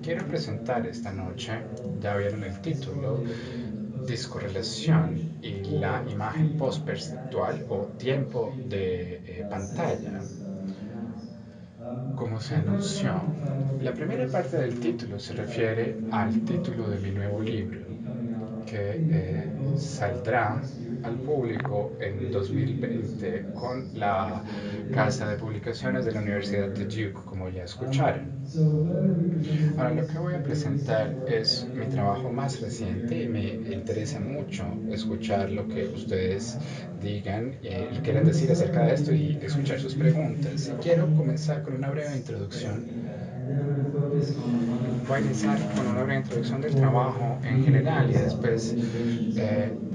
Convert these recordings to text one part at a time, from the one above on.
Quiero presentar esta noche, ya vieron el título, Discorrelación y la imagen postperceptual o tiempo de pantalla, como se anunció. La primera parte del título se refiere al título de mi nuevo libro, que saldrá al público en 2020 con la casa de publicaciones de la Universidad de Duke, como ya escucharon. Ahora, lo que voy a presentar es mi trabajo más reciente y me interesa mucho escuchar lo que ustedes digan, quieren decir acerca de esto y escuchar sus preguntas. Y quiero comenzar con una breve introducción. Voy a iniciar con una breve introducción del trabajo en general y después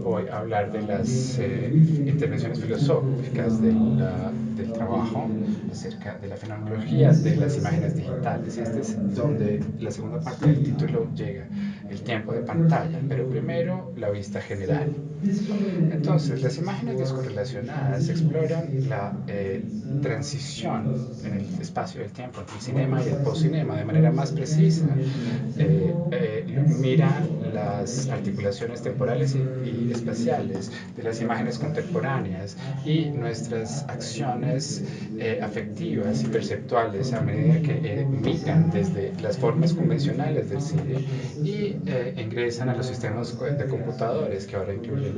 voy a hablar de las intervenciones filosóficas del trabajo acerca de la fenomenología de las imágenes digitales. Y este es donde la segunda parte del título llega, el tiempo de pantalla. Pero primero la vista general. Entonces, las imágenes discorrelacionadas exploran la transición en el espacio del tiempo entre el cinema y el postcinema de manera más precisa. Mira las articulaciones temporales y espaciales de las imágenes contemporáneas y nuestras acciones afectivas y perceptuales a medida que migran desde las formas convencionales del cine y ingresan a los sistemas de computadores que ahora incluyen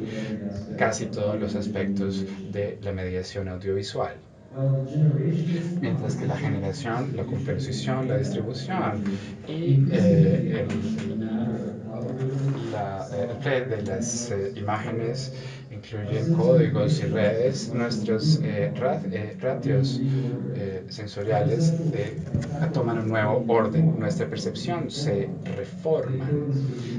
casi todos los aspectos de la mediación audiovisual. Mientras que la generación, la composición, la distribución y el play de las imágenes incluyen códigos y redes, nuestros ratios sensoriales toman un nuevo orden, nuestra percepción se reforman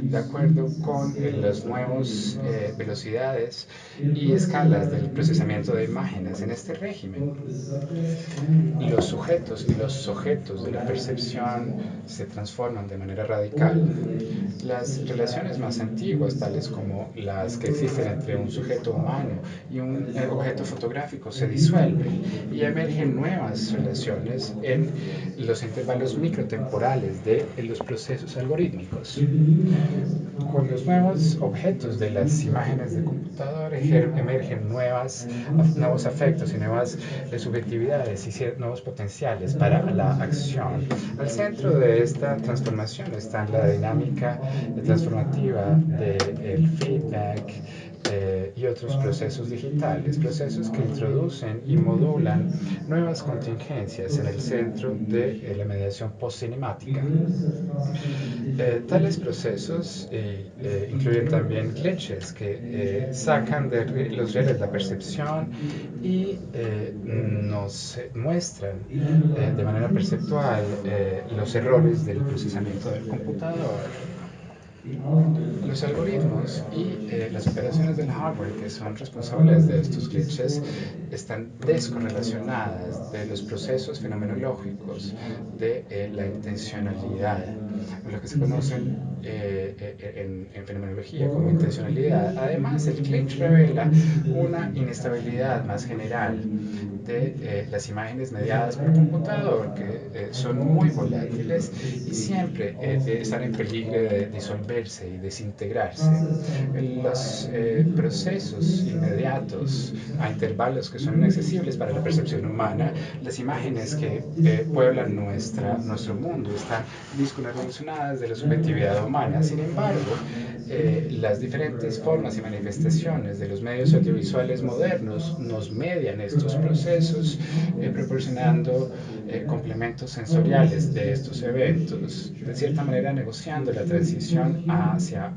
de acuerdo con las nuevas velocidades y escalas del procesamiento de imágenes en este régimen. Los sujetos y los sujetos de la percepción se transforman de manera radical. Las relaciones más antiguas, tales como las que existen entre un sujeto humano y un objeto fotográfico, se disuelven y emergen nuevas relaciones en los intervalos microtemporales de los procesos algorítmicos. Con los nuevos objetos de las imágenes de computador emergen nuevos afectos y nuevas subjetividades y nuevos potenciales para la acción. Al centro de esta transformación está la dinámica transformativa del feedback y otros procesos digitales, procesos que introducen y modulan nuevas contingencias en el centro de la mediación postcinemática. Tales procesos incluyen también glitches que sacan de los rieles la percepción y nos muestran de manera perceptual los errores del procesamiento del computador. Los algoritmos y las operaciones del hardware que son responsables de estos glitches están descorrelacionadas de los procesos fenomenológicos de la intencionalidad, lo que se conocen en fenomenología como intencionalidad. Además, el glitch revela una inestabilidad más general de las imágenes mediadas por computador que son muy volátiles y siempre están en peligro de disolverse y desintegrarse. Los procesos inmediatos a intervalos que son inaccesibles para la percepción humana, las imágenes que pueblan nuestro mundo están discorrelacionadas de la subjetividad humana. Sin embargo, las diferentes formas y manifestaciones de los medios audiovisuales modernos nos median estos procesos, proporcionando complementos sensoriales de estos eventos, de cierta manera negociando la transición hacia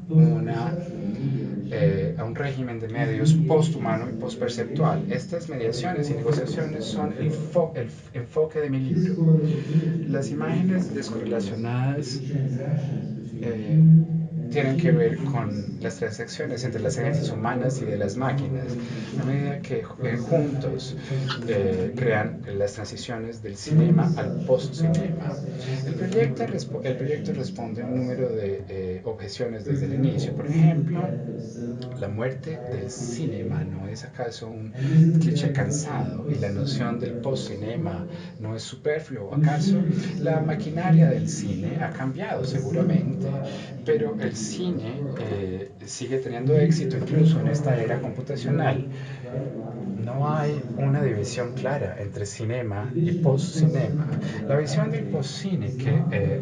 a un régimen de medios posthumano y postperceptual. Estas mediaciones y negociaciones son el enfoque de mi libro. Las imágenes descorrelacionadas eh, tienen que ver con las transacciones entre las agencias humanas y de las máquinas, a medida que juntos crean las transiciones del cinema al post-cinema. El proyecto responde a un número de objeciones desde el inicio. Por ejemplo, la muerte del cinema no es acaso un cliché cansado y la noción del post-cinema no es superfluo. ¿Acaso la maquinaria del cine ha cambiado? Seguramente, pero el cine sigue teniendo éxito incluso en esta era computacional. No hay una división clara entre cinema y post-cinema. La visión del post-cine que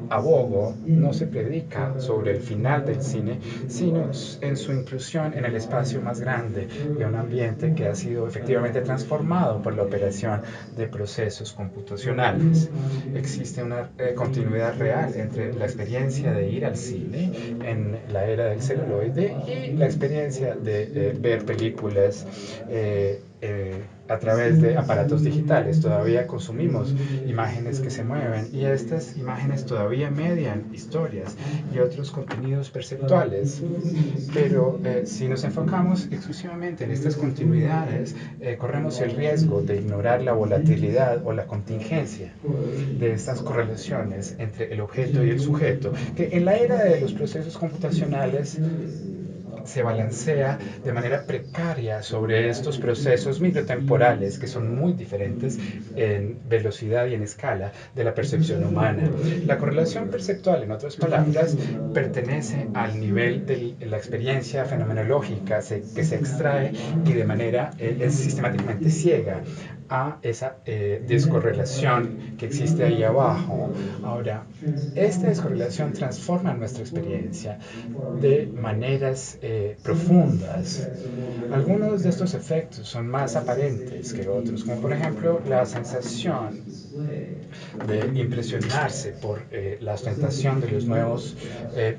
abogo no se predica sobre el final del cine, sino en su inclusión en el espacio más grande de un ambiente que ha sido efectivamente transformado por la operación de procesos computacionales. Existe una continuidad real entre la experiencia de ir al cine en la era del celuloide y la experiencia de ver películas a través de aparatos digitales. Todavía consumimos imágenes que se mueven y estas imágenes todavía median historias y otros contenidos perceptuales. Pero si nos enfocamos exclusivamente en estas continuidades, corremos el riesgo de ignorar la volatilidad o la contingencia de estas correlaciones entre el objeto y el sujeto, que en la era de los procesos computacionales se balancea de manera precaria sobre estos procesos microtemporales que son muy diferentes en velocidad y en escala de la percepción humana. La correlación perceptual, en otras palabras, pertenece al nivel de la experiencia fenomenológica que se extrae y de manera es sistemáticamente ciega a esa descorrelación que existe ahí abajo. Ahora, esta descorrelación transforma nuestra experiencia de maneras profundas. Algunos de estos efectos son más aparentes que otros, como por ejemplo la sensación de impresionarse por la ostentación de los nuevos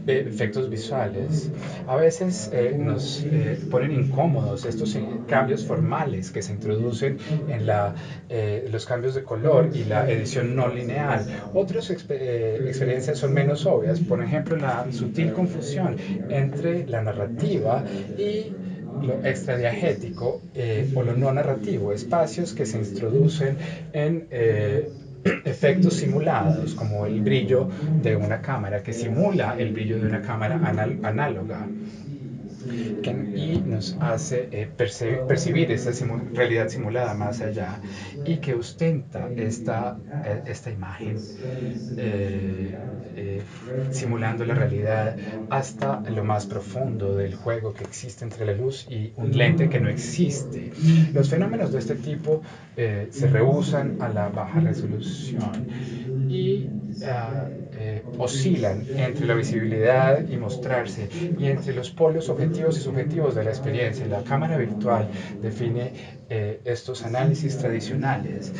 efectos visuales. A veces nos ponen incómodos estos cambios formales que se introducen en los cambios de color y la edición no lineal. Otras experiencias son menos obvias, por ejemplo la sutil confusión entre la narrativa y lo extradiagético o lo no narrativo, espacios que se introducen en efectos simulados, como el brillo de una cámara, que simula el brillo de una cámara análoga y nos hace percibir esta realidad simulada más allá y que ostenta esta imagen eh, eh, simulando la realidad hasta lo más profundo del juego que existe entre la luz y un lente que no existe. Los fenómenos de este tipo se rehusan a la baja resolución y oscilan entre la visibilidad y mostrarse y entre los polos objetivos y subjetivos de la experiencia. La cámara virtual define estos análisis tradicionales.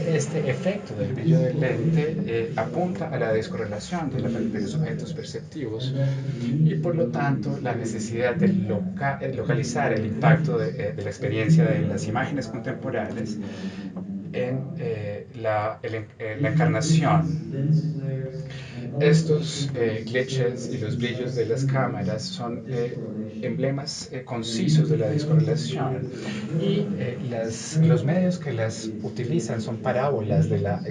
Este efecto del brillo del lente apunta a la descorrelación de los objetos perceptivos y por lo tanto la necesidad de localizar el impacto de la experiencia de las imágenes contemporáneas en la encarnación. Estos glitches y los brillos de las cámaras son emblemas concisos de la descorrelación y los medios que las utilizan son parábolas de la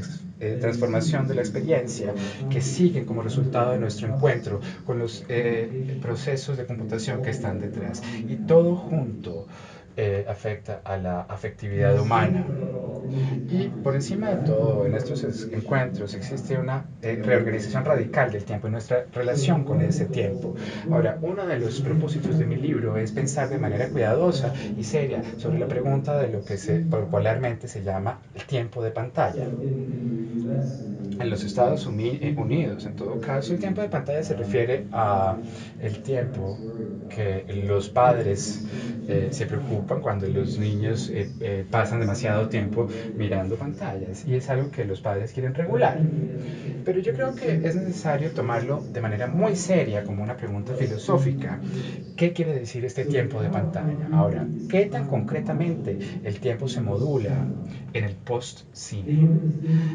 transformación de la experiencia que siguen como resultado de nuestro encuentro con los procesos de computación que están detrás. Y todo junto afecta a la afectividad humana. Y por encima de todo, en estos encuentros existe una reorganización radical del tiempo y nuestra relación con ese tiempo. Ahora, uno de los propósitos de mi libro es pensar de manera cuidadosa y seria sobre la pregunta de lo que popularmente se llama el tiempo de pantalla. En los Estados Unidos, en todo caso, el tiempo de pantalla se refiere a el tiempo que los padres preocupan cuando los niños pasan demasiado tiempo mirando pantallas y es algo que los padres quieren regular. Pero yo creo que es necesario tomarlo de manera muy seria como una pregunta filosófica. ¿Qué quiere decir este tiempo de pantalla? Ahora, ¿qué tan concretamente el tiempo se modula en el post-cine?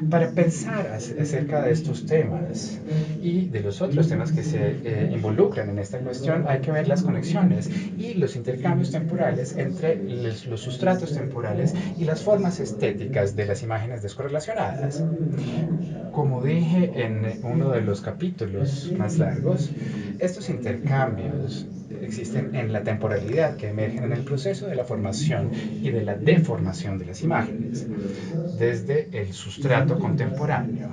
Para pensar acerca de estos temas y de los otros temas que se involucran en esta cuestión, hay que ver las conexiones y los intercambios temporales entre los sustratos temporales y las formas estéticas de las imágenes descorrelacionadas. Como dije en uno de los capítulos más largos, estos intercambios existen en la temporalidad que emergen en el proceso de la formación y de la deformación de las imágenes, desde el sustrato contemporáneo.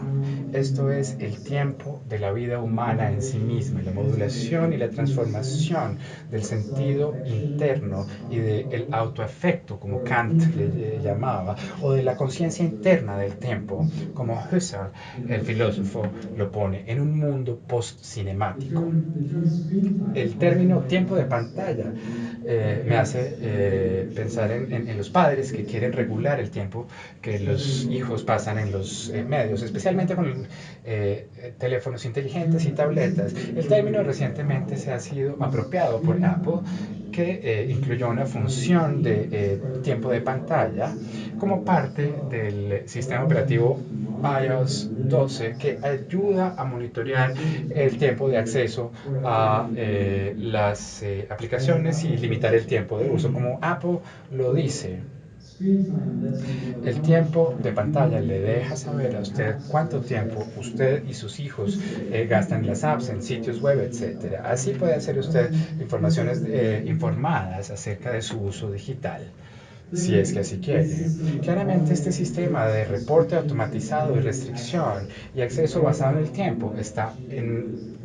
Esto es el tiempo de la vida humana en sí misma, la modulación y la transformación del sentido interno y del autoafecto, como Kant le llamaba, o de la conciencia interna del tiempo, como Husserl, el filósofo, lo pone, en un mundo post-cinemático. El término tiempo de pantalla me hace pensar en los padres que quieren regular el tiempo que los hijos pasan en los medios, especialmente con teléfonos inteligentes y tabletas. El término recientemente se ha sido apropiado por Apple, que incluyó una función de tiempo de pantalla como parte del sistema operativo iOS 12 que ayuda a monitorear el tiempo de acceso a las aplicaciones y limitar el tiempo de uso. Como Apple lo dice, el tiempo de pantalla le deja saber a usted cuánto tiempo usted y sus hijos gastan en las apps, en sitios web, etcétera. Así puede hacer usted informaciones informadas acerca de su uso digital, si es que así quiere. Claramente este sistema de reporte automatizado y restricción y acceso basado en el tiempo está en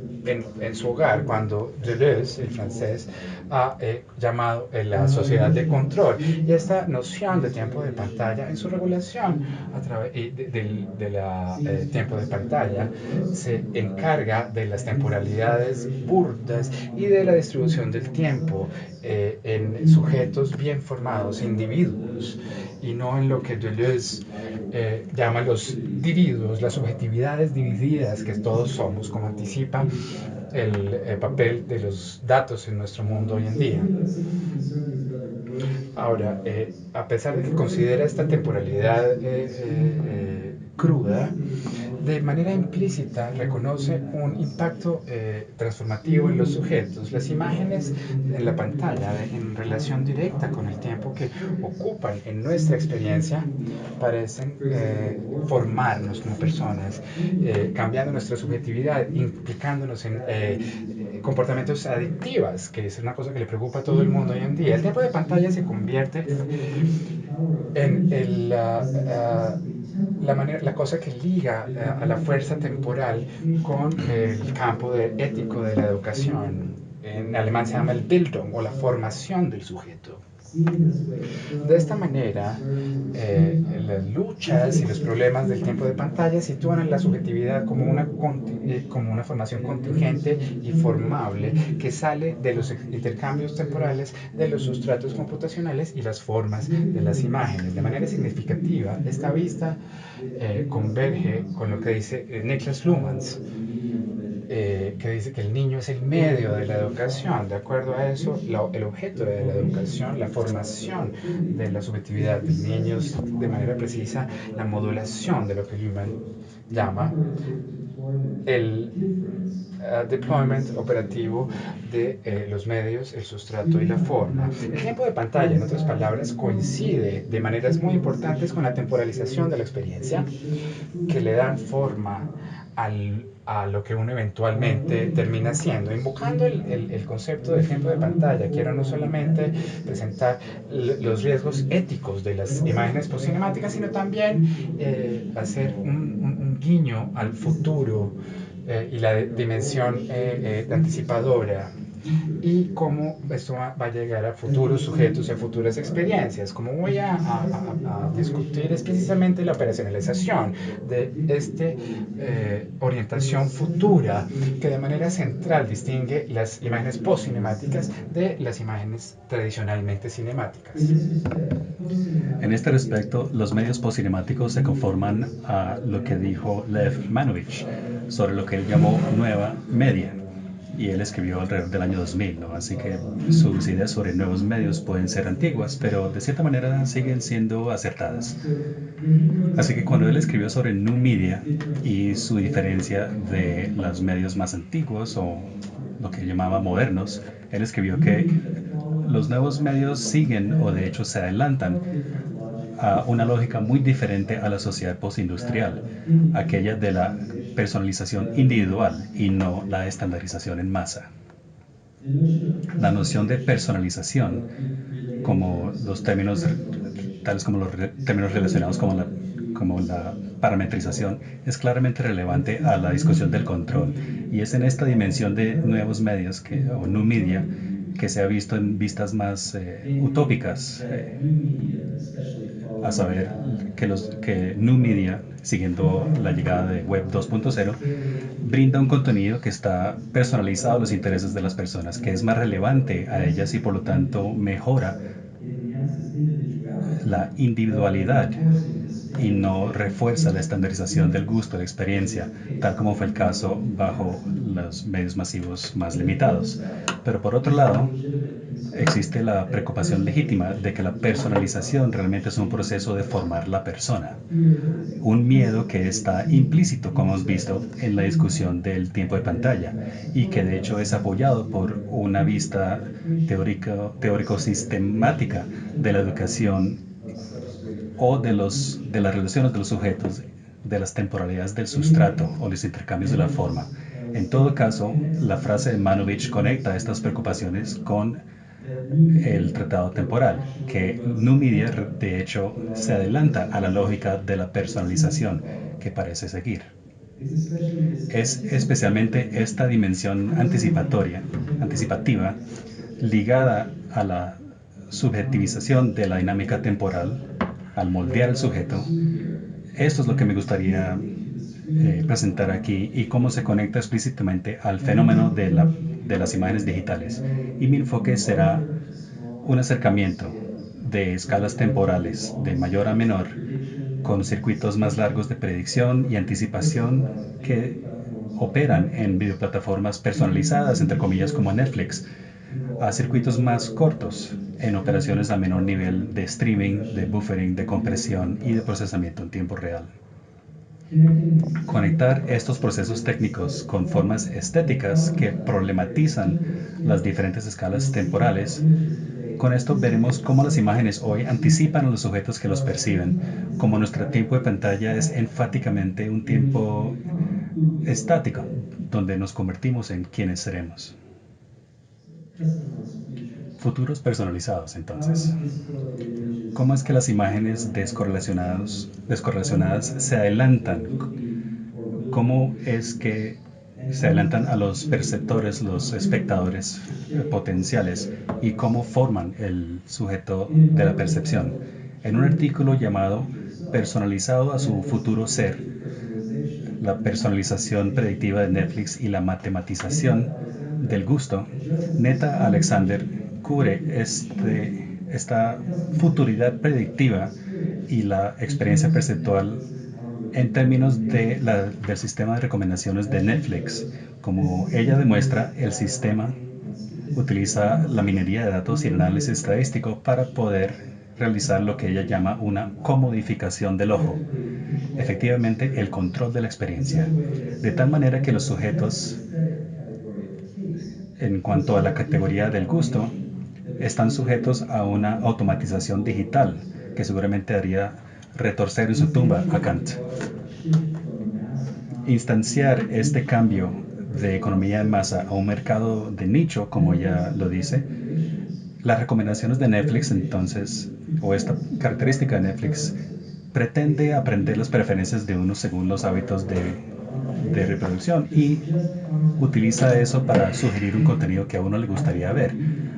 su hogar cuando Deleuze, el francés, ha llamado la sociedad de control. Y esta noción de tiempo de pantalla en su regulación a través de la tiempo de pantalla se encarga de las temporalidades burdas y de la distribución del tiempo en sujetos bien formados, individuos, y no en lo que Deleuze llama los dividuos, las subjetividades divididas que todos somos, como anticipa el papel de los datos en nuestro mundo hoy en día. Ahora, a pesar de que considera esta temporalidad cruda, de manera implícita reconoce un impacto transformativo en los sujetos. Las imágenes en la pantalla en relación directa con el tiempo que ocupan en nuestra experiencia parecen formarnos como personas, cambiando nuestra subjetividad, implicándonos en comportamientos adictivas, que es una cosa que le preocupa a todo el mundo hoy en día. El tiempo de pantalla se convierte en la cosa que liga a la fuerza temporal con el campo ético de la educación. En alemán se llama el Bildung o la formación del sujeto. De esta manera, las luchas y los problemas del tiempo de pantalla sitúan a la subjetividad como una formación contingente y formable que sale de los intercambios temporales de los sustratos computacionales y las formas de las imágenes. De manera significativa, esta vista converge con lo que dice Niklas Luhmann, que dice que el niño es el medio de la educación. De acuerdo a eso, el objeto de la educación, la formación de la subjetividad del niño es de manera precisa la modulación de lo que Luhmann llama el deployment operativo de los medios, el sustrato y la forma. El tiempo de pantalla, en otras palabras, coincide de maneras muy importantes con la temporalización de la experiencia que le dan forma a lo que uno eventualmente termina siendo. Invocando el concepto del tiempo de pantalla, quiero no solamente presentar los riesgos éticos de las imágenes postcinemáticas, sino también hacer un guiño al futuro y la dimensión anticipadora y cómo esto va a llegar a futuros sujetos y a futuras experiencias. Como voy a discutir es precisamente la operacionalización de esta orientación futura que de manera central distingue las imágenes post-cinemáticas de las imágenes tradicionalmente cinemáticas. En este respecto, los medios postcinemáticos se conforman a lo que dijo Lev Manovich sobre lo que él llamó nueva media. Y él escribió alrededor del año 2000, ¿no? Así que sus ideas sobre nuevos medios pueden ser antiguas, pero de cierta manera siguen siendo acertadas. Así que cuando él escribió sobre New Media y su diferencia de los medios más antiguos o lo que llamaba modernos, él escribió que los nuevos medios siguen o de hecho se adelantan a una lógica muy diferente a la sociedad postindustrial, aquella de la personalización individual y no la estandarización en masa. La noción de personalización, como los términos, tales como los términos relacionados como la parametrización, es claramente relevante a la discusión del control. Y es en esta dimensión de nuevos medios o new media que se ha visto en vistas más utópicas, a saber que New Media, siguiendo la llegada de Web 2.0, brinda un contenido que está personalizado a los intereses de las personas, que es más relevante a ellas y por lo tanto mejora la individualidad y no refuerza la estandarización del gusto, de la experiencia, tal como fue el caso bajo los medios masivos más limitados. Pero por otro lado, existe la preocupación legítima de que la personalización realmente es un proceso de formar la persona. Un miedo que está implícito, como hemos visto, en la discusión del tiempo de pantalla y que de hecho es apoyado por una vista teórico-sistemática de la educación o de las relaciones de los sujetos, de las temporalidades del sustrato o los intercambios de la forma. En todo caso, la frase de Manovich conecta estas preocupaciones con el tratado temporal, que Numidia de hecho se adelanta a la lógica de la personalización que parece seguir. Es especialmente esta dimensión anticipativa, ligada a la subjetivización de la dinámica temporal, al moldear el sujeto. Esto es lo que me gustaría presentar aquí y cómo se conecta explícitamente al fenómeno de las imágenes digitales. Y mi enfoque será un acercamiento de escalas temporales de mayor a menor con circuitos más largos de predicción y anticipación que operan en videoplataformas personalizadas, entre comillas, como Netflix, a circuitos más cortos en operaciones a menor nivel de streaming, de buffering, de compresión y de procesamiento en tiempo real. Conectar estos procesos técnicos con formas estéticas que problematizan las diferentes escalas temporales. Con esto veremos cómo las imágenes hoy anticipan a los sujetos que los perciben, como nuestro tiempo de pantalla es enfáticamente un tiempo estático, donde nos convertimos en quienes seremos. Futuros personalizados, entonces. ¿Cómo es que las imágenes descorrelacionadas se adelantan? ¿Cómo es que se adelantan a los perceptores, los espectadores potenciales y cómo forman el sujeto de la percepción? En un artículo llamado Personalizado a su futuro ser, la personalización predictiva de Netflix y la matematización del gusto, Neta Alexander cubre esta futuridad predictiva y la experiencia perceptual en términos del sistema de recomendaciones de Netflix. Como ella demuestra, el sistema utiliza la minería de datos y el análisis estadístico para poder realizar lo que ella llama una comodificación del ojo, efectivamente el control de la experiencia, de tal manera que los sujetos, en cuanto a la categoría del gusto, están sujetos a una automatización digital que seguramente haría retorcer en su tumba a Kant. Instanciar este cambio de economía de masa a un mercado de nicho, como ya lo dice, las recomendaciones de Netflix entonces, o esta característica de Netflix, pretende aprender las preferencias de uno según los hábitos de de reproducción y utiliza eso para sugerir un contenido que a uno le gustaría ver,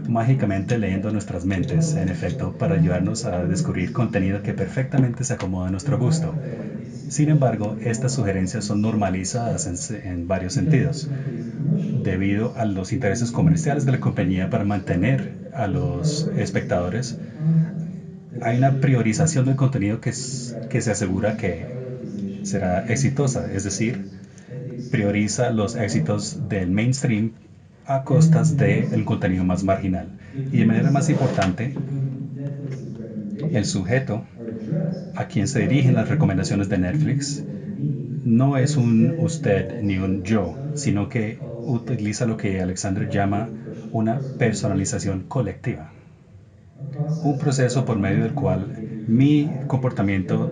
mágicamente leyendo nuestras mentes, en efecto, para ayudarnos a descubrir contenido que perfectamente se acomoda a nuestro gusto. Sin embargo, estas sugerencias son normalizadas en varios sentidos, debido a los intereses comerciales de la compañía para mantener a los espectadores. Hay una priorización del contenido que se asegura que será exitosa, es decir, prioriza los éxitos del mainstream a costas del contenido más marginal. Y de manera más importante, el sujeto a quien se dirigen las recomendaciones de Netflix no es un usted ni un yo, sino que utiliza lo que Alexander llama una personalización colectiva. Un proceso por medio del cual mi comportamiento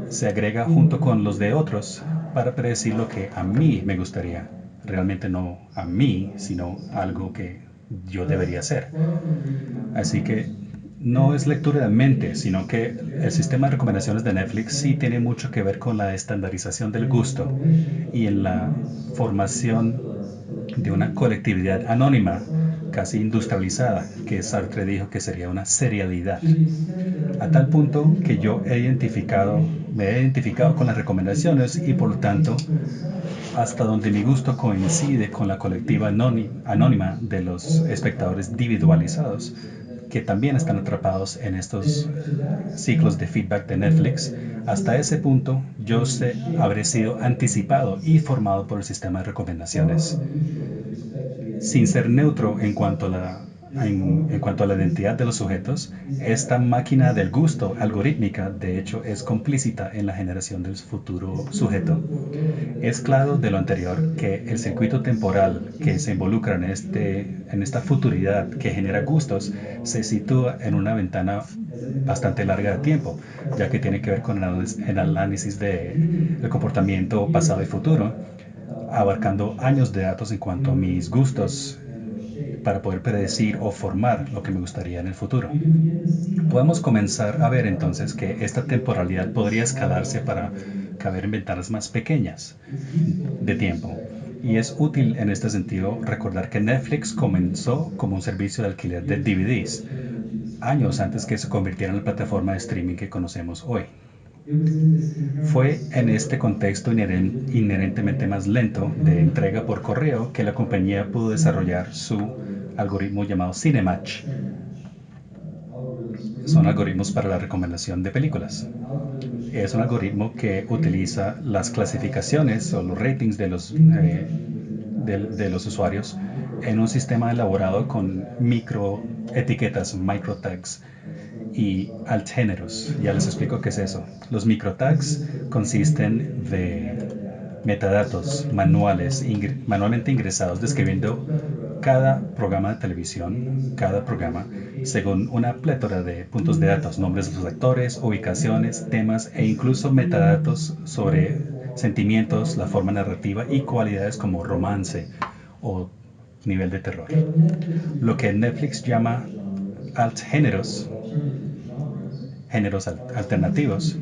se agrega junto con los de otros para predecir lo que a mí me gustaría. Realmente no a mí, sino algo que yo debería hacer. Así que no es lectura de mente, sino que el sistema de recomendaciones de Netflix sí tiene mucho que ver con la estandarización del gusto y en la formación de una colectividad anónima, casi industrializada, que Sartre dijo que sería una serialidad. A tal punto que me he identificado con las recomendaciones y por lo tanto, hasta donde mi gusto coincide con la colectiva anónima de los espectadores individualizados, que también están atrapados en estos ciclos de feedback de Netflix, hasta ese punto habré sido anticipado y formado por el sistema de recomendaciones. Sin ser neutro en cuanto a la identidad de los sujetos, esta máquina del gusto algorítmica, de hecho, es complícita en la generación del futuro sujeto. Es claro de lo anterior que el circuito temporal que se involucra en esta futuridad que genera gustos se sitúa en una ventana bastante larga de tiempo, ya que tiene que ver con el análisis del comportamiento pasado y futuro, abarcando años de datos en cuanto a mis gustos para poder predecir o formar lo que me gustaría en el futuro. Podemos comenzar a ver entonces que esta temporalidad podría escalarse para caber en ventanas más pequeñas de tiempo. Y es útil en este sentido recordar que Netflix comenzó como un servicio de alquiler de DVDs, años antes que se convirtiera en la plataforma de streaming que conocemos hoy. Fue en este contexto inherentemente más lento de entrega por correo que la compañía pudo desarrollar su algoritmo llamado Cinematch. Son algoritmos para la recomendación de películas. Es un algoritmo que utiliza las clasificaciones o los ratings de los usuarios en un sistema elaborado con microetiquetas, microtags y altgéneros. Ya les explico qué es eso. Los microtags consisten de metadatos manualmente ingresados describiendo cada programa de televisión, cada programa, según una plétora de puntos de datos, nombres de los actores, ubicaciones, temas e incluso metadatos sobre sentimientos, la forma narrativa y cualidades como romance o nivel de terror. Lo que Netflix llama altgéneros, géneros alternativos,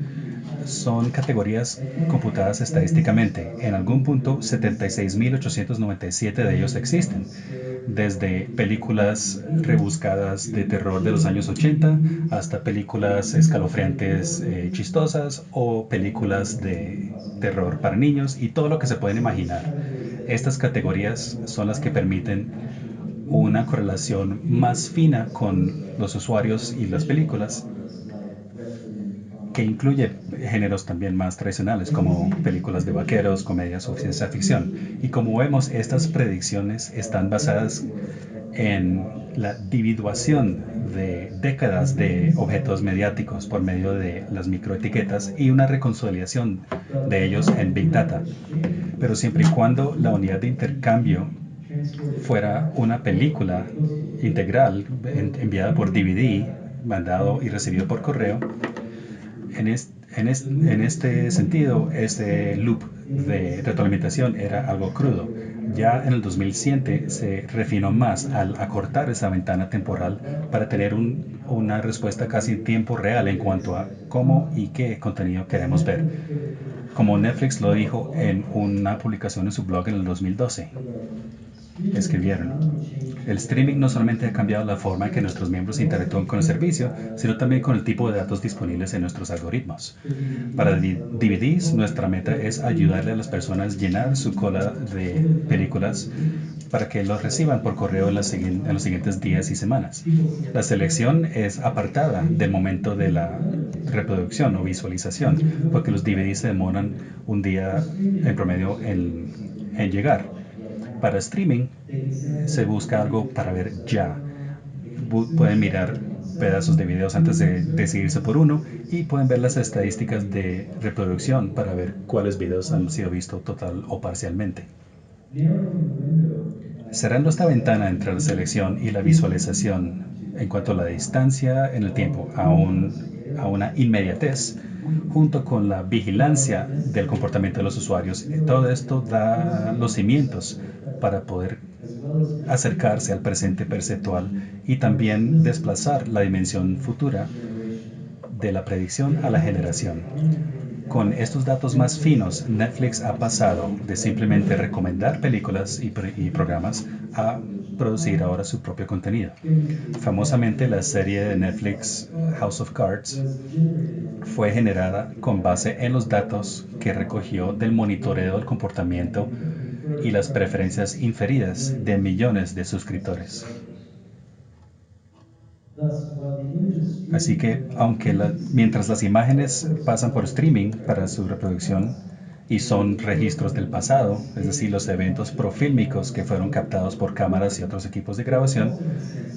son categorías computadas estadísticamente. En algún punto, 76.897 de ellos existen, desde películas rebuscadas de terror de los años 80 hasta películas escalofriantes chistosas o películas de terror para niños y todo lo que se pueden imaginar. Estas categorías son las que permiten una correlación más fina con los usuarios y las películas, que incluye géneros también más tradicionales como películas de vaqueros, comedias o ciencia ficción. Y como vemos, estas predicciones están basadas en la individuación de décadas de objetos mediáticos por medio de las microetiquetas y una reconciliación de ellos en Big Data. Pero siempre y cuando la unidad de intercambio fuera una película integral enviada por DVD, mandado y recibido por correo, en este sentido, este loop de retroalimentación era algo crudo. Ya en el 2007 se refinó más al acortar esa ventana temporal para tener una respuesta casi en tiempo real en cuanto a cómo y qué contenido queremos ver. como Netflix lo dijo en una publicación en su blog en el 2012. Escribieron: el streaming no solamente ha cambiado la forma en que nuestros miembros interactúan con el servicio, sino también con el tipo de datos disponibles en nuestros algoritmos. Para DVDs, nuestra meta es ayudarle a las personas a llenar su cola de películas para que los reciban por correo en los siguientes días y semanas. La selección es apartada del momento de la reproducción o visualización, porque los DVDs se demoran un día en promedio en llegar. Para streaming se busca algo para ver ya. Pueden mirar pedazos de videos antes de decidirse por uno y pueden ver las estadísticas de reproducción para ver cuáles videos han sido vistos total o parcialmente. Cerrando esta ventana entre la selección y la visualización en cuanto a la distancia en el tiempo a una inmediatez, junto con la vigilancia del comportamiento de los usuarios, todo esto da los cimientos para poder acercarse al presente perceptual y también desplazar la dimensión futura de la predicción a la generación. Con estos datos más finos, Netflix ha pasado de simplemente recomendar películas y programas a producir ahora su propio contenido. Famosamente, la serie de Netflix House of Cards fue generada con base en los datos que recogió del monitoreo del comportamiento y las preferencias inferidas de millones de suscriptores. Así que, mientras las imágenes pasan por streaming para su reproducción y son registros del pasado, es decir, los eventos profílmicos que fueron captados por cámaras y otros equipos de grabación,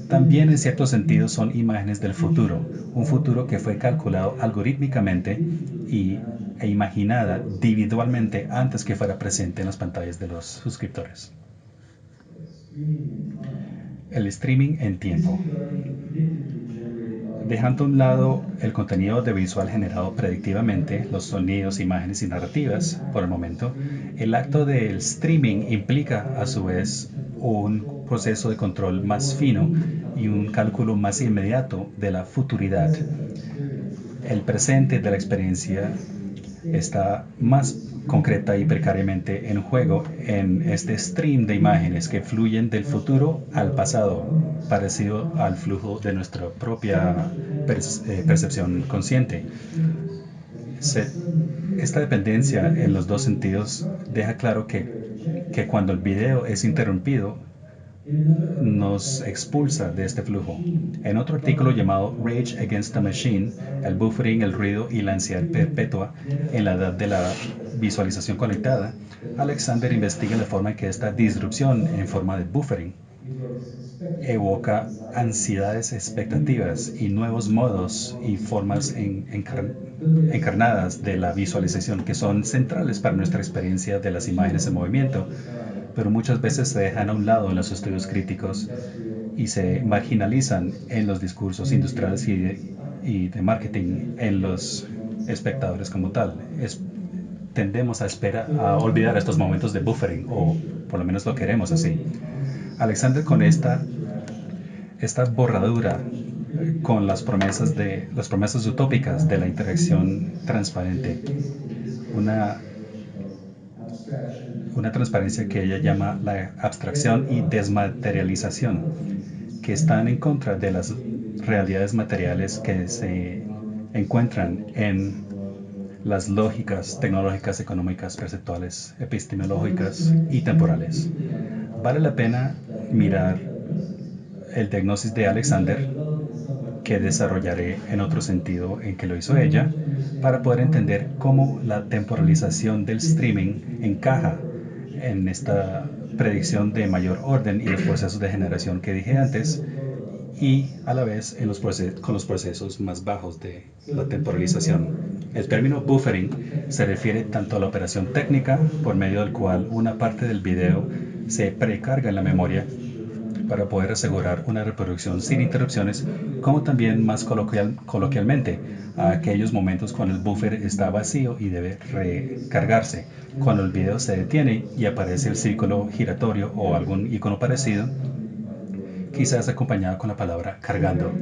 también en cierto sentido son imágenes del futuro, un futuro que fue calculado algorítmicamente e imaginada individualmente antes que fuera presente en las pantallas de los suscriptores. El streaming en tiempo. Dejando a un lado el contenido audiovisual generado predictivamente, los sonidos, imágenes y narrativas, por el momento, el acto del streaming implica a su vez un proceso de control más fino y un cálculo más inmediato de la futuridad. El presente de la experiencia está más concreta y precariamente en juego en este stream de imágenes que fluyen del futuro al pasado, parecido al flujo de nuestra propia percepción consciente. Se, esta dependencia en los dos sentidos deja claro que cuando el video es interrumpido, nos expulsa de este flujo. En otro artículo llamado Rage Against the Machine, el buffering, el ruido y la ansiedad perpetua en la edad de la visualización conectada, Alexander investiga la forma en que esta disrupción en forma de buffering evoca ansiedades, expectativas y nuevos modos y formas encarnadas de la visualización que son centrales para nuestra experiencia de las imágenes en movimiento, pero muchas veces se dejan a un lado en los estudios críticos y se marginalizan en los discursos industriales y de marketing en los espectadores como tal. Tendemos a olvidar estos momentos de buffering, o por lo menos lo queremos así. Alexander, con esta borradura con las promesas utópicas de la interacción transparente, una una transparencia que ella llama la abstracción y desmaterialización, que están en contra de las realidades materiales que se encuentran en las lógicas tecnológicas, económicas, perceptuales, epistemológicas y temporales. Vale la pena mirar el diagnóstico de Alexander, que desarrollaré en otro sentido en que lo hizo ella, para poder entender cómo la temporalización del streaming encaja en esta predicción de mayor orden y los procesos de generación que dije antes, y a la vez con los procesos más bajos de la temporalización. El término buffering se refiere tanto a la operación técnica por medio del cual una parte del video se precarga en la memoria para poder asegurar una reproducción sin interrupciones, como también más coloquialmente a aquellos momentos cuando el buffer está vacío y debe recargarse, cuando el video se detiene y aparece el círculo giratorio o algún icono parecido, quizás acompañado con la palabra cargando.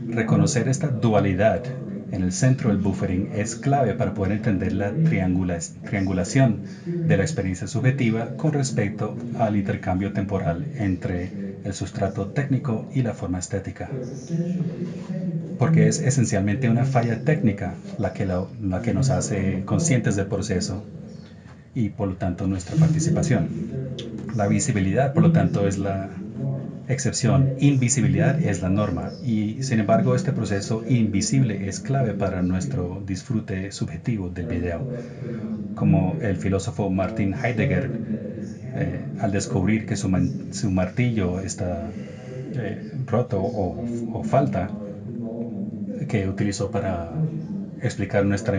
Reconocer esta dualidad en el centro del buffering es clave para poder entender la triangulación de la experiencia subjetiva con respecto al intercambio temporal entre el sustrato técnico y la forma estética. Porque es esencialmente una falla técnica la que nos hace conscientes del proceso y por lo tanto nuestra participación. La visibilidad, por lo tanto, es la excepción, invisibilidad es la norma y sin embargo este proceso invisible es clave para nuestro disfrute subjetivo del video. Como el filósofo Martin Heidegger, al descubrir que su martillo está roto o falta, que utilizó para explicar nuestra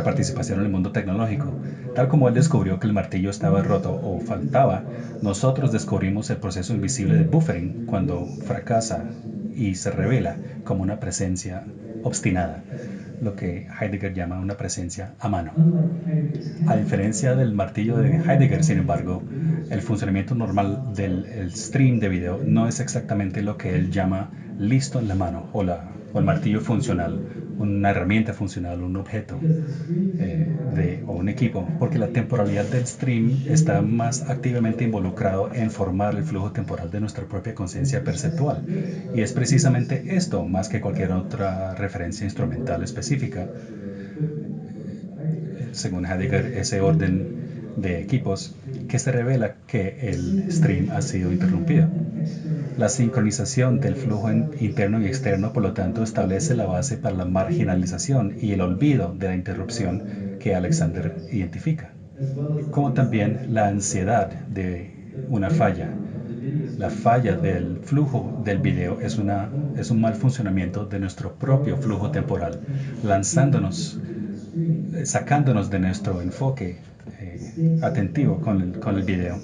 participación en el mundo tecnológico. Tal como él descubrió que el martillo estaba roto o faltaba, nosotros descubrimos el proceso invisible de buffering cuando fracasa y se revela como una presencia obstinada, lo que Heidegger llama una presencia a mano. A diferencia del martillo de Heidegger, sin embargo, el funcionamiento normal del stream de video no es exactamente lo que él llama listo en la mano o el martillo funcional, una herramienta funcional, un objeto o un equipo, porque la temporalidad del stream está más activamente involucrado en formar el flujo temporal de nuestra propia conciencia perceptual. Y es precisamente esto, más que cualquier otra referencia instrumental específica, según Heidegger, ese orden de equipos, que se revela que el stream ha sido interrumpido. La sincronización del flujo interno y externo, por lo tanto, establece la base para la marginalización y el olvido de la interrupción que Alexander identifica, como también la ansiedad de una falla. La falla del flujo del video es un mal funcionamiento de nuestro propio flujo temporal, sacándonos de nuestro enfoque atentivo con el video.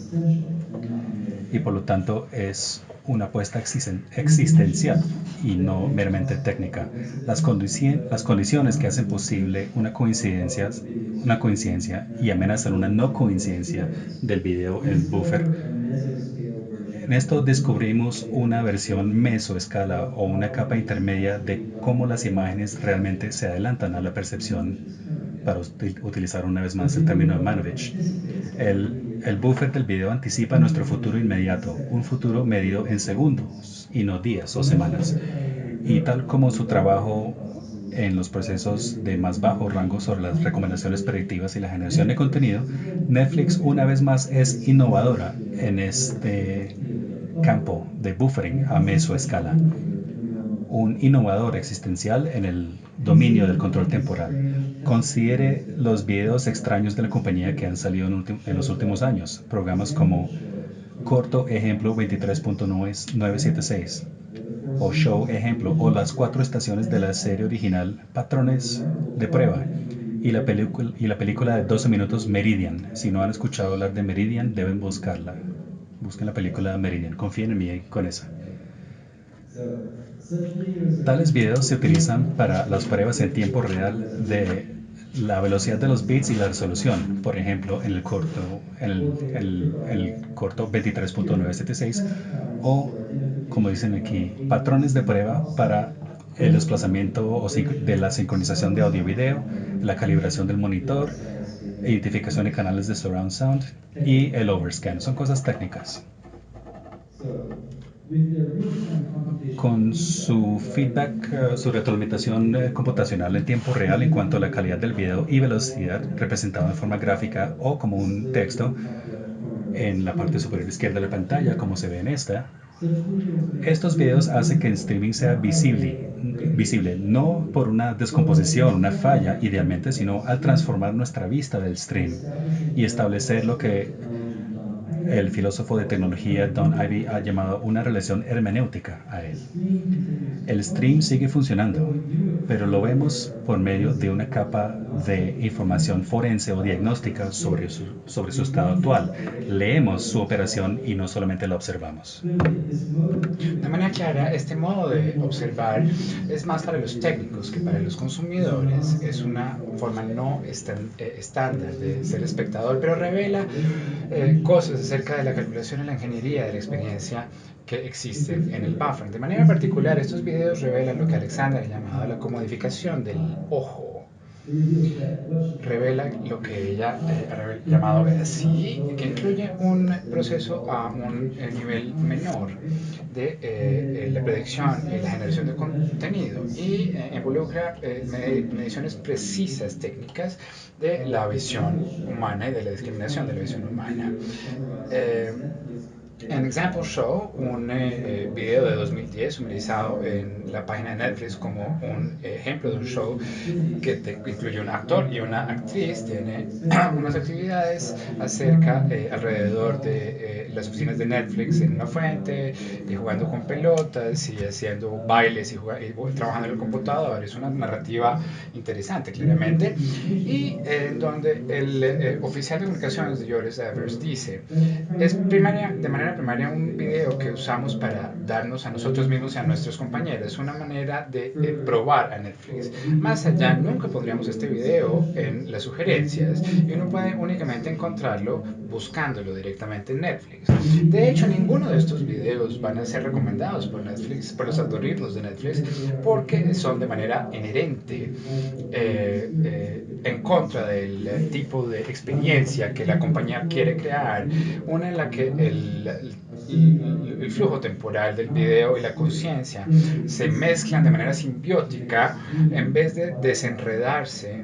Y por lo tanto es una apuesta existencial y no meramente técnica. Las condiciones que hacen posible una coincidencia y amenazan una no coincidencia del video en buffer. En esto descubrimos una versión mesoescala o una capa intermedia de cómo las imágenes realmente se adelantan a la percepción, para utilizar una vez más el término de Manovich. El buffer del video anticipa nuestro futuro inmediato, un futuro medido en segundos y no días o semanas. Y tal como su trabajo en los procesos de más bajo rango sobre las recomendaciones predictivas y la generación de contenido, Netflix una vez más es innovadora en este campo de buffering a mesoescala, un innovador existencial en el dominio del control temporal. Considere los videos extraños de la compañía que han salido en los últimos años, programas como Corto Ejemplo 23.976 o Show Ejemplo o las 4 estaciones de la serie original Patrones de Prueba y la película de 12 minutos Meridian. Si no han escuchado hablar de Meridian, deben buscarla. Busquen la película Meridian, confíen en mí con esa. Tales videos se utilizan para las pruebas en tiempo real de la velocidad de los bits y la resolución. Por ejemplo, en el corto 23.976 o, como dicen aquí, patrones de prueba para el desplazamiento de la sincronización de audio-video, la calibración del monitor, identificación de canales de surround sound y el overscan. Son cosas técnicas. Con su feedback, su retroalimentación computacional en tiempo real en cuanto a la calidad del video y velocidad representado en forma gráfica o como un texto en la parte superior izquierda de la pantalla, como se ve en esta. Estos videos hacen que el streaming sea visible, no por una descomposición, una falla idealmente, sino al transformar nuestra vista del stream y establecer lo que el filósofo de tecnología Don Ivey ha llamado una relación hermenéutica a él. El stream sigue funcionando, pero lo vemos por medio de una capa de información forense o diagnóstica sobre su estado actual. Leemos su operación y no solamente la observamos. De manera clara, este modo de observar es más para los técnicos que para los consumidores. Es una forma no estándar de ser espectador, pero revela cosas acerca de la calculación y la ingeniería de la experiencia que existen en el buffer. De manera particular, estos videos revelan lo que Alexander ha llamado la comodificación del ojo. Revela lo que ella ha llamado así, que incluye un proceso a un nivel menor de la predicción y la generación de contenido y involucra mediciones precisas técnicas de la visión humana y de la discriminación de la visión humana. Eh, en Example Show, un video de 2010 sumarizado en la página de Netflix como un ejemplo de un show que incluye un actor y una actriz, tiene unas actividades acerca, alrededor de las oficinas de Netflix en una fuente, y jugando con pelotas y haciendo bailes y trabajando en el computador. Es una narrativa interesante, claramente, y en donde el oficial de comunicaciones de Joris Evers dice: es de manera primaria un video que usamos para darnos a nosotros mismos y a nuestros compañeros una manera de probar a Netflix. Más allá, nunca pondríamos este video en las sugerencias y uno puede únicamente encontrarlo buscándolo directamente en Netflix. De hecho, ninguno de estos videos van a ser recomendados por Netflix, por los algoritmos de Netflix, porque son de manera inherente en contra del tipo de experiencia que la compañía quiere crear, una en la que el flujo temporal del video y la conciencia se mezclan de manera simbiótica en vez de desenredarse,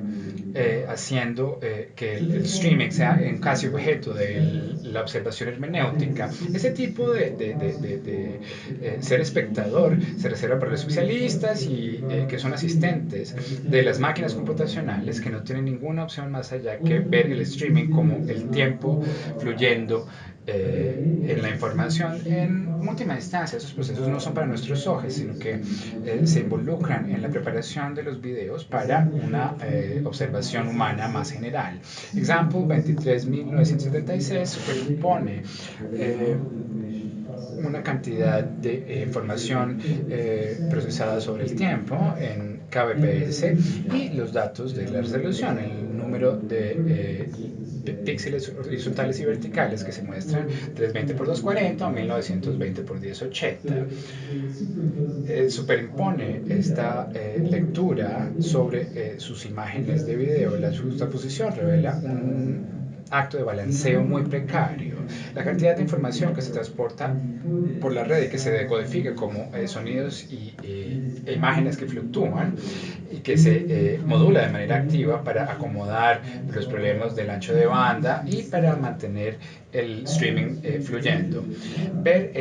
haciendo que el streaming sea en casi objeto de la observación hermenéutica. Ese tipo de ser espectador se reserva para los especialistas y que son asistentes de las máquinas computacionales, que no tienen ninguna opción más allá que ver el streaming como el tiempo fluyendo en la información. En última instancia, esos procesos no son para nuestros ojos, sino que se involucran en la preparación de los videos para una observación humana más general. Example 23.976 supone una cantidad de información procesada sobre el tiempo en kbps y los datos de la resolución, el número de píxeles horizontales y verticales que se muestran 320 por 240 o 1920 por 1080. Superimpone esta lectura sobre sus imágenes de video. La juxtaposición revela un acto de balanceo muy precario. La cantidad de información que se transporta por la red y que se decodifica como sonidos e imágenes que fluctúan y que se modula de manera activa para acomodar los problemas del ancho de banda y para mantener el streaming fluyendo. Ver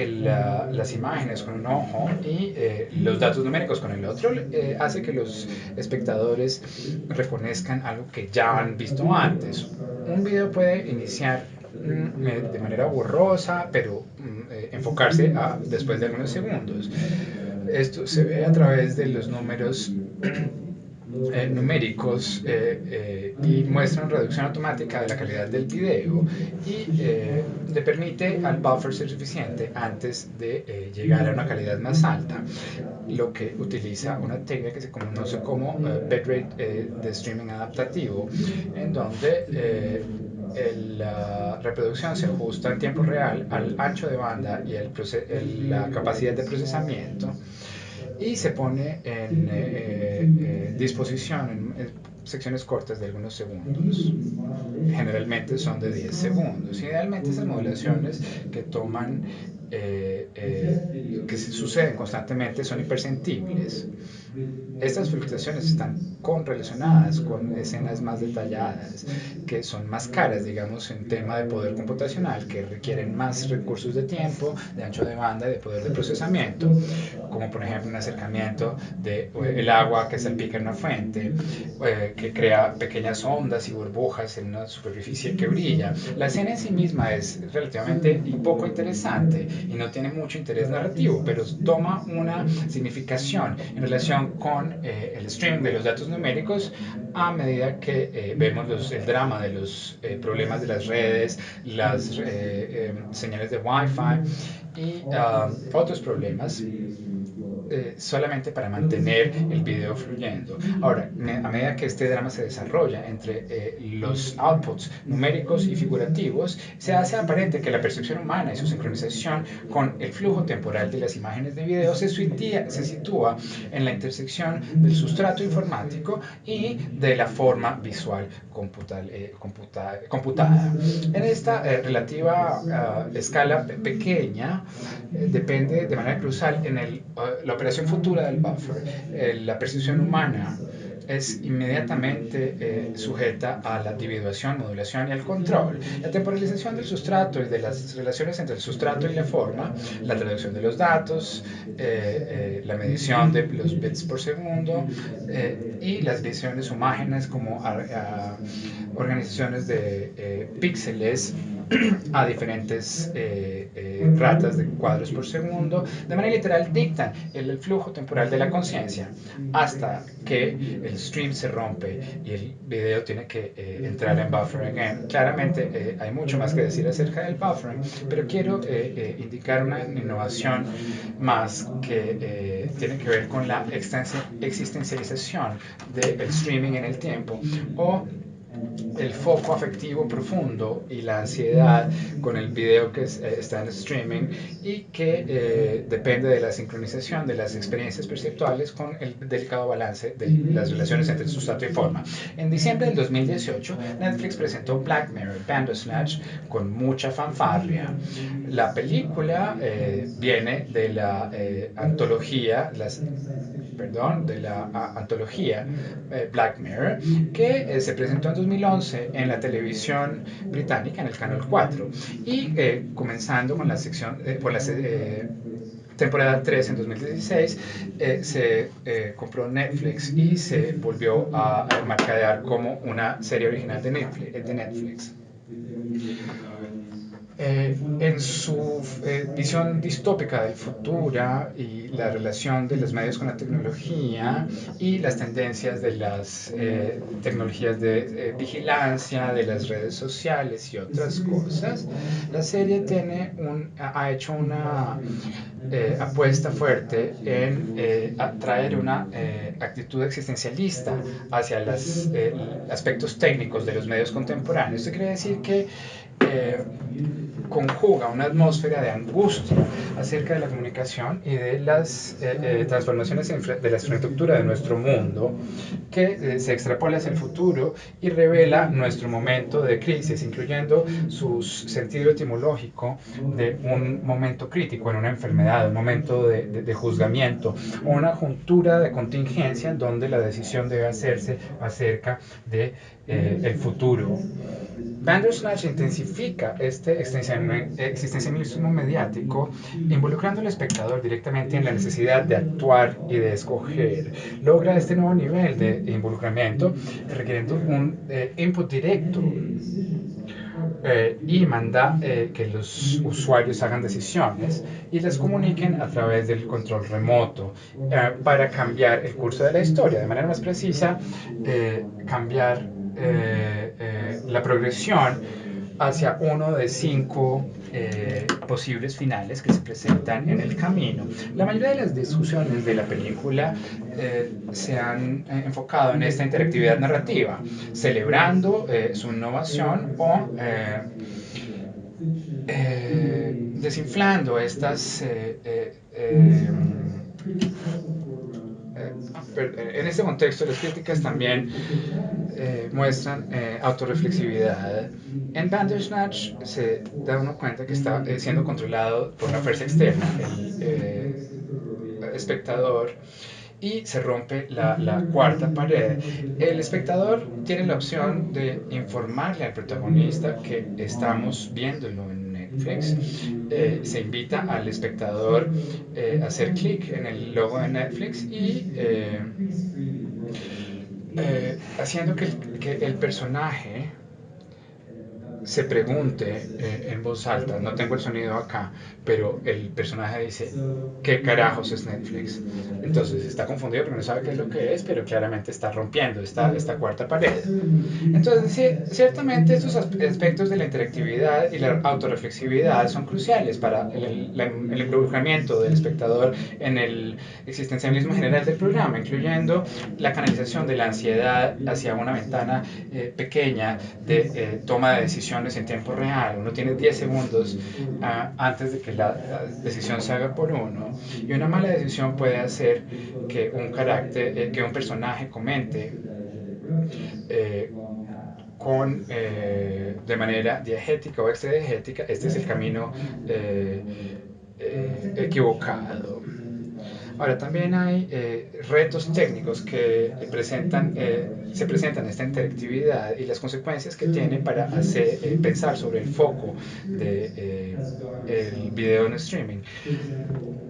las imágenes con un ojo y los datos numéricos con el otro hace que los espectadores reconozcan algo que ya han visto antes. Un video puede iniciar de manera borrosa, pero enfocarse después de algunos segundos. Esto se ve a través de los números numéricos y muestra una reducción automática de la calidad del video y le permite al buffer ser suficiente antes de llegar a una calidad más alta, lo que utiliza una técnica que se conoce como bitrate de streaming adaptativo, en donde la reproducción se ajusta en tiempo real al ancho de banda y la capacidad de procesamiento, y se pone en disposición en secciones cortas de algunos segundos. Generalmente son de 10 segundos. Idealmente esas modulaciones que toman, que suceden constantemente, son imperceptibles. Estas fluctuaciones están correlacionadas con escenas más detalladas, que son más caras, digamos, en tema de poder computacional, que requieren más recursos de tiempo, de ancho de banda y de poder de procesamiento, como por ejemplo un acercamiento del agua que salpica en una fuente, que crea pequeñas ondas y burbujas en una superficie que brilla. La escena en sí misma es relativamente poco interesante y no tiene mucho interés narrativo, pero toma una significación en relación relación con el streaming de los datos numéricos a medida que vemos el drama de los problemas de las redes, las señales de Wi-Fi y otros problemas solamente para mantener el video fluyendo. Ahora, a medida que este drama se desarrolla entre los outputs numéricos y figurativos, se hace aparente que la percepción humana y su sincronización con el flujo temporal de las imágenes de video se sitúa en la intersección del sustrato informático y de la forma visual computada. En esta relativa escala pequeña, depende de manera crucial en la operación futura del buffer. La percepción humana es inmediatamente sujeta a la individuación, modulación y al control. La temporalización del sustrato y de las relaciones entre el sustrato y la forma, la traducción de los datos, la medición de los bits por segundo y las visiones humanas como organizaciones de píxeles a diferentes ratas de cuadros por segundo, de manera literal dictan el flujo temporal de la conciencia hasta que el stream se rompe y el video tiene que entrar en buffering again. Claramente hay mucho más que decir acerca del buffering, pero quiero indicar una innovación más que tiene que ver con la existencialización del streaming en el tiempo o el foco afectivo profundo y la ansiedad con el video que está en streaming y que depende de la sincronización de las experiencias perceptuales con el delicado balance de las relaciones entre sustrato y forma. En diciembre del 2018, Netflix presentó Black Mirror Bandersnatch con mucha fanfarria. La película viene de la antología, de la antología Black Mirror, que se presentó en 2011 en la televisión británica, en el Canal 4, y comenzando con la sección, por la temporada 3 en 2016, se compró Netflix y se volvió a mercadear como una serie original de Netflix. En su visión distópica del futuro y la relación de los medios con la tecnología y las tendencias de las tecnologías de vigilancia, de las redes sociales y otras cosas, la serie ha hecho una apuesta fuerte en traer una actitud existencialista hacia los aspectos técnicos de los medios contemporáneos. Esto quiere decir que eh, conjuga una atmósfera de angustia acerca de la comunicación y de las transformaciones de la estructura de nuestro mundo que se extrapola hacia el futuro y revela nuestro momento de crisis, incluyendo su sentido etimológico de un momento crítico en una enfermedad, un momento de juzgamiento o una juntura de contingencia en donde la decisión debe hacerse acerca de el futuro. Bandersnatch intensifica este existencialismo mediático, involucrando al espectador directamente en la necesidad de actuar y de escoger. Logra este nuevo nivel de involucramiento requiriendo un input directo y manda que los usuarios hagan decisiones y las comuniquen a través del control remoto para cambiar el curso de la historia. De manera más precisa, cambiar la progresión hacia uno de cinco posibles finales que se presentan en el camino. La mayoría de las discusiones de la película se han enfocado en esta interactividad narrativa, celebrando su innovación o desinflando estas en este contexto, las críticas también muestran autorreflexividad. En Bandersnatch se da uno cuenta que está siendo controlado por una fuerza externa, el espectador, y se rompe la cuarta pared. El espectador tiene la opción de informarle al protagonista que estamos viéndolo en Netflix. Se invita al espectador a hacer clic en el logo de Netflix y haciendo que el personaje se pregunte en voz alta, no tengo el sonido acá, pero el personaje dice, ¿qué carajos es Netflix? Entonces está confundido porque no sabe qué es lo que es, pero claramente está rompiendo esta cuarta pared. Entonces, sí, ciertamente estos aspectos de la interactividad y la autorreflexividad son cruciales para el involucramiento del espectador en el existencialismo general del programa, incluyendo la canalización de la ansiedad hacia una ventana pequeña de toma de decisiones en tiempo real. Uno tiene 10 segundos antes de que la decisión se haga por uno. Y una mala decisión puede hacer que un carácter, que un personaje comente eh, de manera diegética o extradiegética, este es el camino eh, equivocado. Ahora, también hay retos técnicos que se presentan en esta interactividad y las consecuencias que tiene para hacer, pensar sobre el foco de, el video en streaming.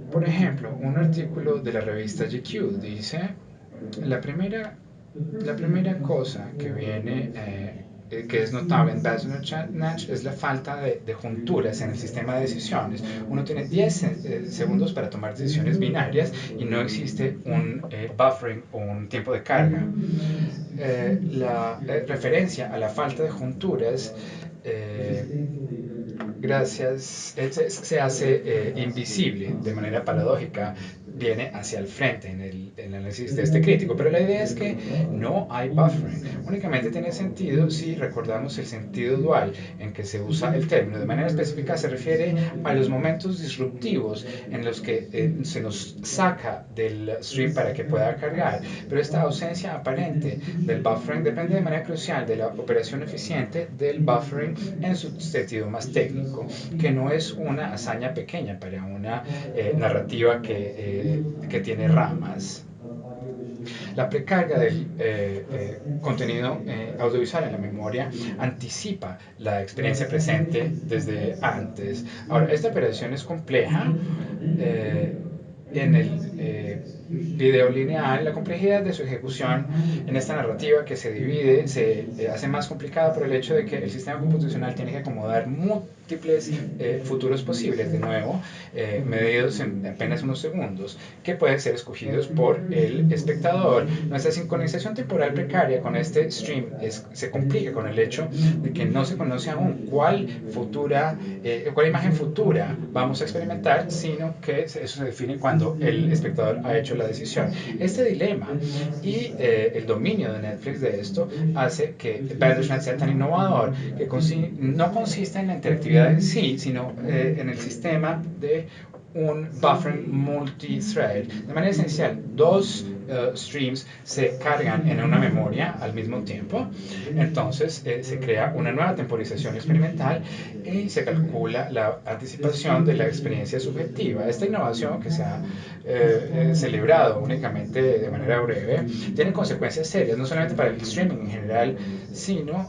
Por ejemplo, un artículo de la revista GQ dice, la primera, la primera cosa que viene que es notable en Natch es la falta de junturas en el sistema de decisiones. Uno tiene 10 segundos para tomar decisiones binarias y no existe un buffering o un tiempo de carga. La referencia a la falta de junturas eh, se hace invisible de manera paradójica, viene hacia el frente en el análisis de este crítico. Pero la idea es que no hay buffering. Únicamente tiene sentido si recordamos el sentido dual en que se usa el término. De manera específica se refiere a los momentos disruptivos en los que se nos saca del stream para que pueda cargar. Pero esta ausencia aparente del buffering depende de manera crucial de la operación eficiente del buffering en su sentido más técnico, que no es una hazaña pequeña para una narrativa que tiene ramas. La precarga del contenido audiovisual en la memoria anticipa la experiencia presente desde antes. Ahora, esta operación es compleja. eh, en el video lineal, la complejidad de su ejecución en esta narrativa que se divide se hace más complicada por el hecho de que el sistema computacional tiene que acomodar múltiples futuros posibles, de nuevo, medidos en apenas unos segundos, que pueden ser escogidos por el espectador. Nuestra sincronización temporal precaria con este stream se complica con el hecho de que no se conoce aún cuál imagen futura vamos a experimentar, sino que eso se define cuando el espectador ha hecho la decisión. Este dilema y el dominio de Netflix de esto hace que Bandersnatch sea tan innovador, que no consiste en la interactividad en sí, sino en el sistema de un buffering multi-thread. De manera esencial, dos streams se cargan en una memoria al mismo tiempo. Entonces se crea una nueva temporización experimental y se calcula la anticipación de la experiencia subjetiva. Esta innovación, que se ha celebrado únicamente de manera breve, tiene consecuencias serias, no solamente para el streaming en general, sino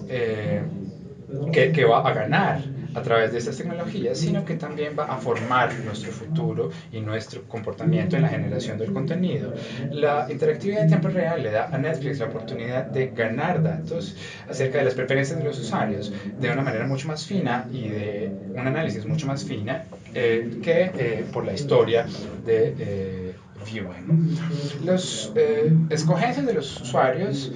que va a ganar a través de estas tecnologías, sino que también va a formar nuestro futuro y nuestro comportamiento en la generación del contenido. La interactividad en tiempo real le da a Netflix la oportunidad de ganar datos acerca de las preferencias de los usuarios de una manera mucho más fina y de un análisis mucho más fina que por la historia de viewing. Los escogencias de los usuarios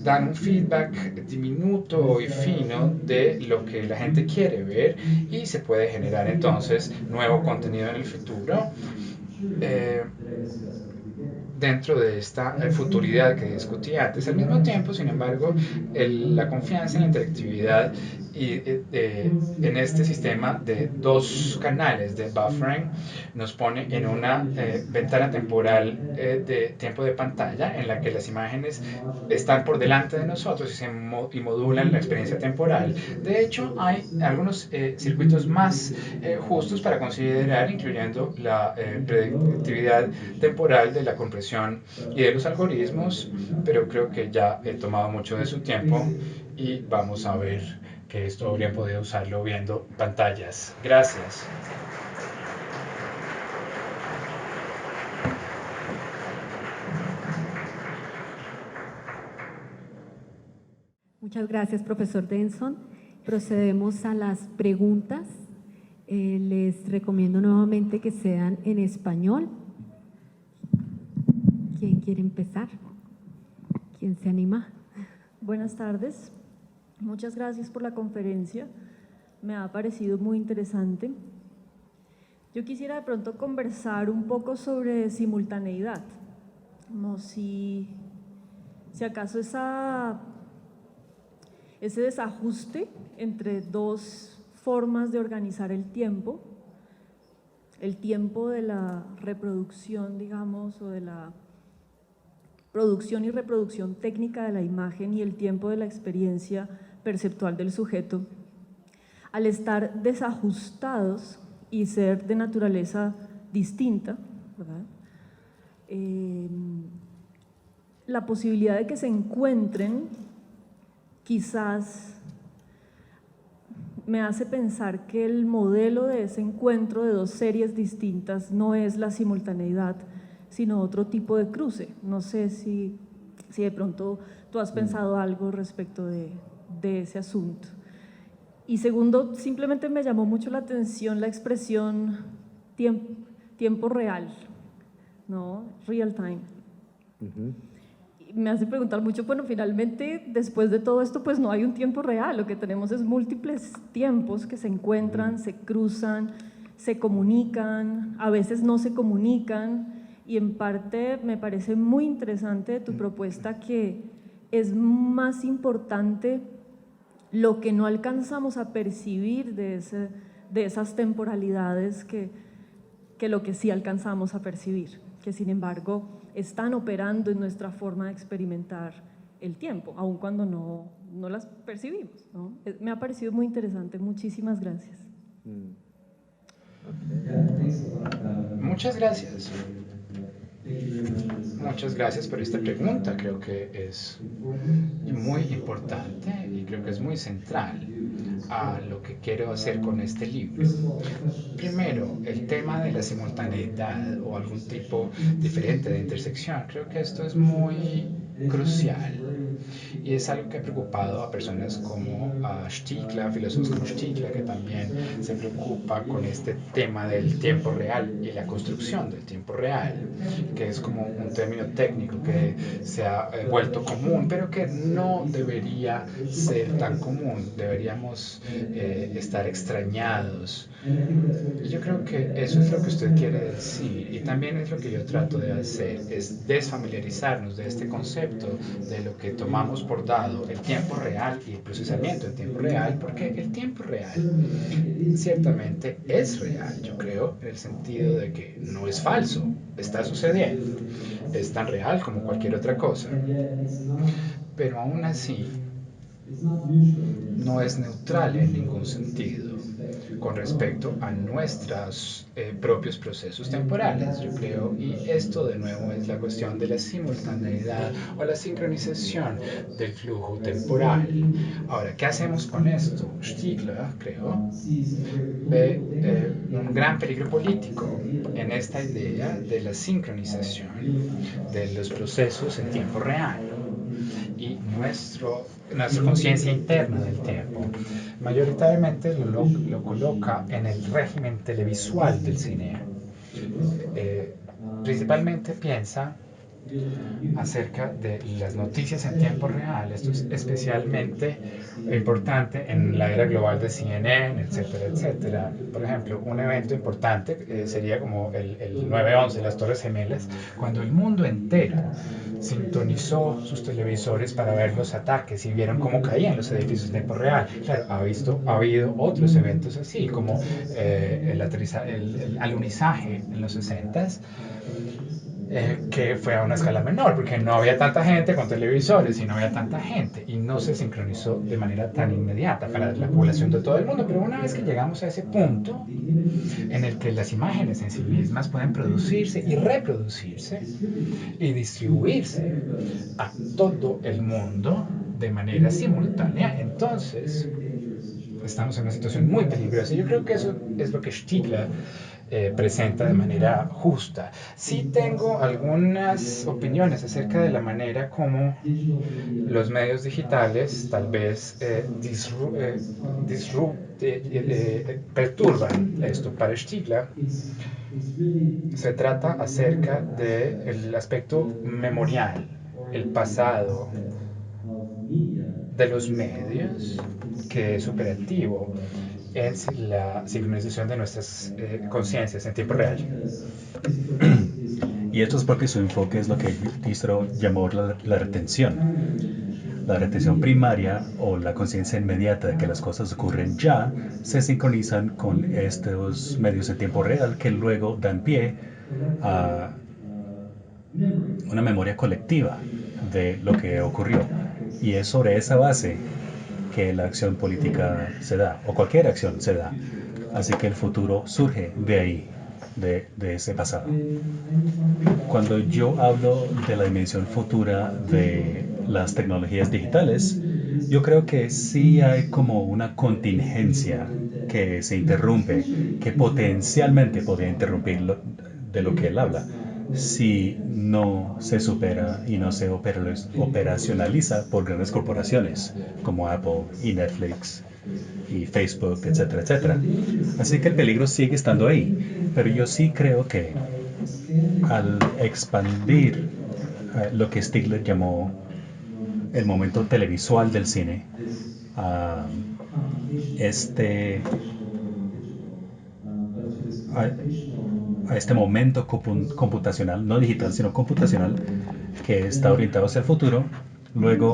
dan un feedback diminuto y fino de lo que la gente quiere ver y se puede generar entonces nuevo contenido en el futuro. Eh, Dentro de esta futuridad que discutí antes. Al mismo tiempo, sin embargo, la confianza en la interactividad y en este sistema de dos canales de buffering nos pone en una ventana temporal de tiempo de pantalla en la que las imágenes están por delante de nosotros y modulan la experiencia temporal. De hecho, hay algunos circuitos más justos para considerar, incluyendo la predictividad temporal de la compresión y de los algoritmos, pero creo que ya he tomado mucho de su tiempo y vamos a ver que esto habrían podido usarlo viendo pantallas. Gracias. Muchas gracias, profesor Denson. Procedemos a las preguntas. Les recomiendo nuevamente que sean en español. ¿Quién quiere empezar? ¿Quién se anima? Buenas tardes. Muchas gracias por la conferencia. Me ha parecido muy interesante. Yo quisiera de pronto conversar un poco sobre simultaneidad, como si acaso ese desajuste entre dos formas de organizar el tiempo de la reproducción, digamos, o de la producción y reproducción técnica de la imagen y el tiempo de la experiencia perceptual del sujeto, al estar desajustados y ser de naturaleza distinta, ¿verdad? La posibilidad de que se encuentren quizás me hace pensar que el modelo de ese encuentro de dos series distintas no es la simultaneidad, sino otro tipo de cruce. No sé si de pronto tú has pensado algo respecto de ese asunto. Y segundo, simplemente me llamó mucho la atención la expresión tiempo real, ¿no? Real time. Me hace preguntar mucho, bueno, finalmente, después de todo esto, pues no hay un tiempo real, lo que tenemos es múltiples tiempos que se encuentran, se cruzan, se comunican, a veces no se comunican, y en parte me parece muy interesante tu propuesta que es más importante lo que no alcanzamos a percibir de esas temporalidades que lo que sí alcanzamos a percibir, que sin embargo están operando en nuestra forma de experimentar el tiempo, aun cuando no las percibimos, ¿no? Me ha parecido muy interesante, muchísimas gracias. Muchas gracias. Muchas gracias por esta pregunta, creo que es muy importante y creo que es muy central a lo que quiero hacer con este libro. Primero, el tema de la simultaneidad o algún tipo diferente de intersección, creo que esto es muy crucial y es algo que ha preocupado a personas como Stigler, filósofos como Stigler, que también se preocupa con este tema del tiempo real y la construcción del tiempo real, que es como un término técnico que se ha vuelto común, pero que no debería ser tan común, deberíamos estar extrañados. Y yo creo que eso es lo que usted quiere decir y también es lo que yo trato de hacer, es desfamiliarizarnos de este concepto de lo que tomamos por dado, el tiempo real y el procesamiento en tiempo real, porque el tiempo real ciertamente es real, yo creo, en el sentido de que no es falso, está sucediendo, es tan real como cualquier otra cosa, pero aún así no es neutral en ningún sentido con respecto a nuestros propios procesos temporales, yo creo, y esto de nuevo es la cuestión de la simultaneidad o la sincronización del flujo temporal. Ahora, ¿qué hacemos con esto? Stigler, creo, ve un gran peligro político en esta idea de la sincronización de los procesos en tiempo real y nuestra conciencia interna del tiempo. Mayoritariamente lo coloca en el régimen televisual del cine. Principalmente piensa acerca de las noticias en tiempo real. Esto es especialmente importante en la era global de CNN, etcétera, etcétera. Por ejemplo, un evento importante sería como el 9/11, las Torres Gemelas, cuando el mundo entero sintonizó sus televisores para ver los ataques y vieron cómo caían los edificios en tiempo real. Claro, ha habido otros eventos así, como el alunizaje en los 60s, que fue a una escala menor, porque no había tanta gente con televisores y no había tanta gente y no se sincronizó de manera tan inmediata para la población de todo el mundo. Pero una vez que llegamos a ese punto en el que las imágenes en sí mismas pueden producirse y reproducirse y distribuirse a todo el mundo de manera simultánea, entonces estamos en una situación muy peligrosa. Yo creo que eso es lo que Stigler presenta de manera justa. Sí tengo algunas opiniones acerca de la manera como los medios digitales tal vez perturban esto. Para Stigler se trata acerca del aspecto memorial, el pasado de los medios, que es operativo en la sincronización de nuestras conciencias en tiempo real. Y esto es porque su enfoque es lo que Distro llamó la retención. La retención primaria o la conciencia inmediata de que las cosas ocurren ya se sincronizan con estos medios en tiempo real que luego dan pie a una memoria colectiva de lo que ocurrió. Y es sobre esa base que la acción política se da, o cualquier acción se da. Así que el futuro surge de ahí, de ese pasado. Cuando yo hablo de la dimensión futura de las tecnologías digitales, yo creo que sí hay como una contingencia que se interrumpe, que potencialmente podría interrumpir de lo que él habla, si no se supera y no se operacionaliza por grandes corporaciones como Apple y Netflix y Facebook, etcétera, etcétera. Así que el peligro sigue estando ahí, pero yo sí creo que al expandir lo que Stigler llamó el momento televisual del cine, a este, a, a este momento computacional, no digital, sino computacional, que está orientado hacia el futuro, luego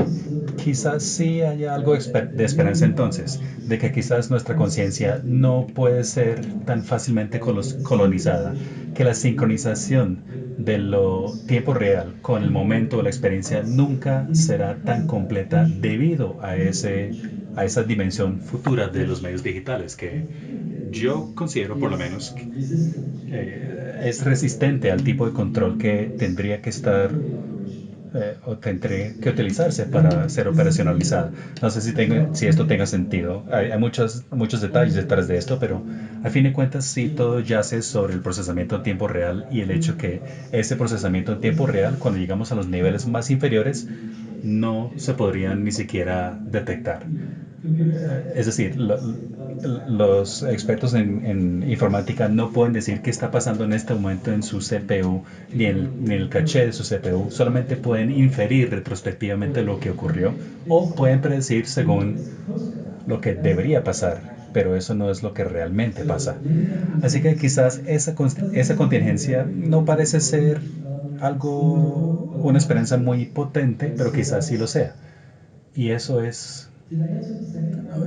quizás sí haya algo de esperanza entonces, de que quizás nuestra conciencia no puede ser tan fácilmente colonizada, que la sincronización de lo tiempo real con el momento o la experiencia nunca será tan completa debido a esa dimensión futura de los medios digitales que yo considero por lo menos es resistente al tipo de control que tendría que estar o tendría que utilizarse para ser operacionalizada. No sé si esto tenga sentido. Hay muchos detalles detrás de esto, pero a fin de cuentas sí todo yace sobre el procesamiento en tiempo real y el hecho que ese procesamiento en tiempo real, cuando llegamos a los niveles más inferiores, no se podrían ni siquiera detectar. Es decir, los expertos en informática no pueden decir qué está pasando en este momento en su CPU ni en el caché de su CPU. Solamente pueden inferir retrospectivamente lo que ocurrió o pueden predecir según lo que debería pasar, pero eso no es lo que realmente pasa. Así que quizás esa contingencia no parece ser una esperanza muy potente, pero quizás sí lo sea. Y eso es.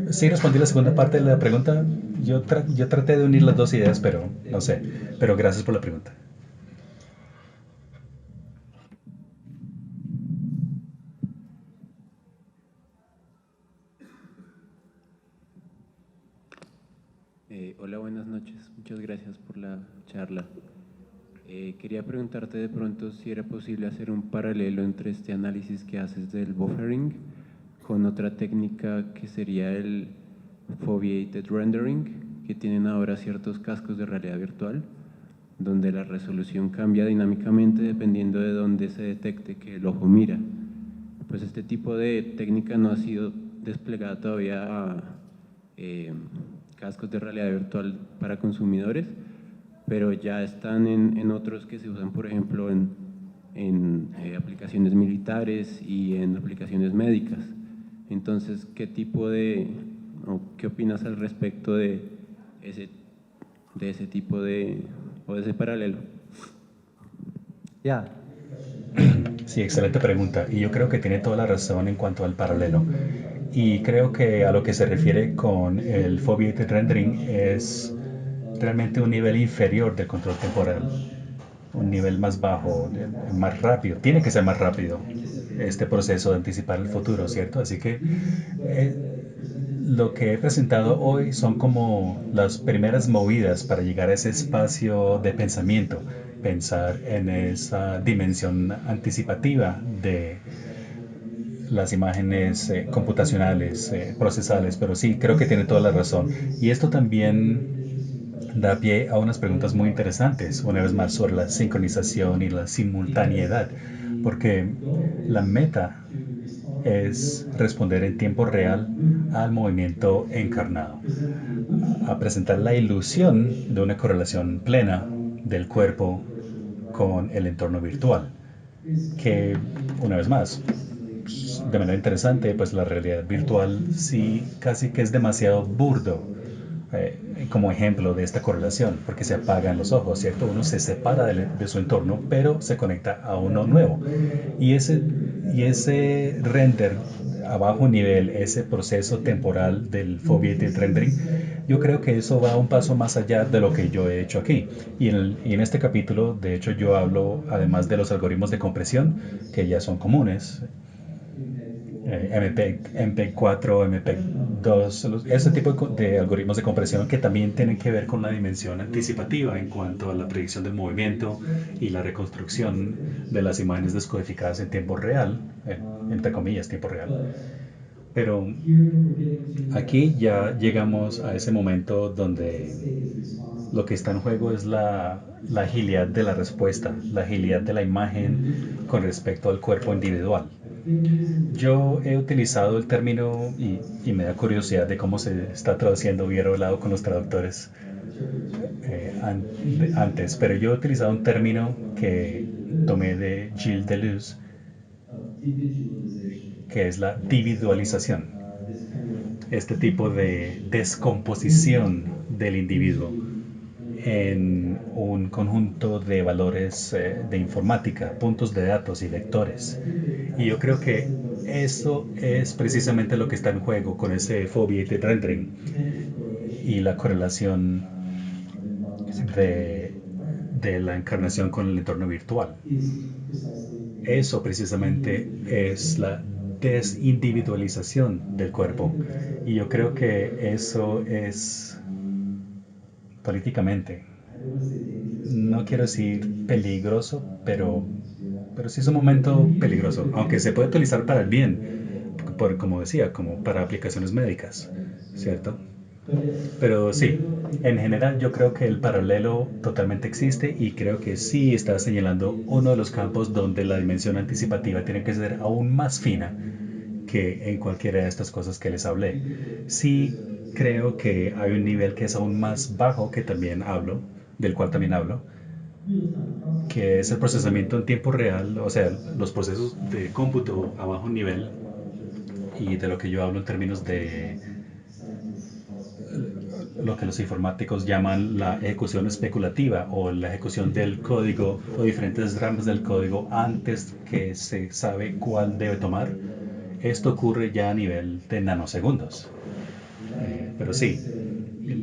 Sí, respondí la segunda parte de la pregunta. Yo traté de unir las dos ideas, pero no sé. Pero gracias por la pregunta. Hola, buenas noches. Muchas gracias por la charla. Quería preguntarte de pronto si era posible hacer un paralelo entre este análisis que haces del buffering con otra técnica que sería el foveated rendering, que tienen ahora ciertos cascos de realidad virtual, donde la resolución cambia dinámicamente dependiendo de dónde se detecte que el ojo mira. Pues este tipo de técnica no ha sido desplegada todavía a cascos de realidad virtual para consumidores, pero ya están en otros que se usan, por ejemplo, en aplicaciones militares y en aplicaciones médicas. Entonces, ¿qué opinas al respecto de ese tipo o de ese paralelo? Ya. Sí, excelente pregunta. Y yo creo que tiene toda la razón en cuanto al paralelo. Y creo que a lo que se refiere con el foveated rendering es realmente un nivel inferior del control temporal, un nivel más bajo, más rápido. Tiene que ser más rápido este proceso de anticipar el futuro, ¿cierto? Así que lo que he presentado hoy son como las primeras movidas para llegar a ese espacio de pensamiento, pensar en esa dimensión anticipativa de las imágenes computacionales, procesales, pero sí, creo que tiene toda la razón. Y esto también da pie a unas preguntas muy interesantes, una vez más sobre la sincronización y la simultaneidad, porque la meta es responder en tiempo real al movimiento encarnado, a presentar la ilusión de una correlación plena del cuerpo con el entorno virtual, que, una vez más, de manera interesante, pues la realidad virtual sí casi que es demasiado burdo como ejemplo de esta correlación, porque se apagan los ojos, ¿cierto? Uno se separa de su entorno, pero se conecta a uno nuevo. Y ese render a bajo nivel, ese proceso temporal del foveated rendering, yo creo que eso va un paso más allá de lo que yo he hecho aquí. Y en este capítulo, de hecho, yo hablo además de los algoritmos de compresión, que ya son comunes, MP4, MP2, ese tipo de algoritmos de compresión que también tienen que ver con la dimensión anticipativa en cuanto a la predicción del movimiento y la reconstrucción de las imágenes descodificadas en tiempo real, entre comillas, tiempo real. Pero aquí ya llegamos a ese momento donde lo que está en juego es la agilidad de la respuesta, la agilidad de la imagen con respecto al cuerpo individual. Yo he utilizado el término y me da curiosidad de cómo se está traduciendo, hubiera hablado con los traductores antes, pero yo he utilizado un término que tomé de Gilles Deleuze, que es la individualización, este tipo de descomposición del individuo en un conjunto de valores de informática, puntos de datos y vectores. Y yo creo que eso es precisamente lo que está en juego con ese foveated rendering y la correlación de, de la encarnación con el entorno virtual. Eso precisamente es la desindividualización del cuerpo. Y yo creo que eso es políticamente, no quiero decir peligroso, pero sí es un momento peligroso, aunque se puede utilizar para el bien, como decía, como para aplicaciones médicas, ¿cierto? Pero sí, en general yo creo que el paralelo totalmente existe y creo que sí está señalando uno de los campos donde la dimensión anticipativa tiene que ser aún más fina que en cualquiera de estas cosas que les hablé. Sí creo que hay un nivel que es aún más bajo que también hablo, del cual también hablo, que es el procesamiento en tiempo real, o sea, los procesos de cómputo a bajo nivel y de lo que yo hablo en términos de lo que los informáticos llaman la ejecución especulativa o la ejecución del código o diferentes ramas del código antes que se sabe cuál debe tomar. Esto ocurre ya a nivel de nanosegundos. Pero sí,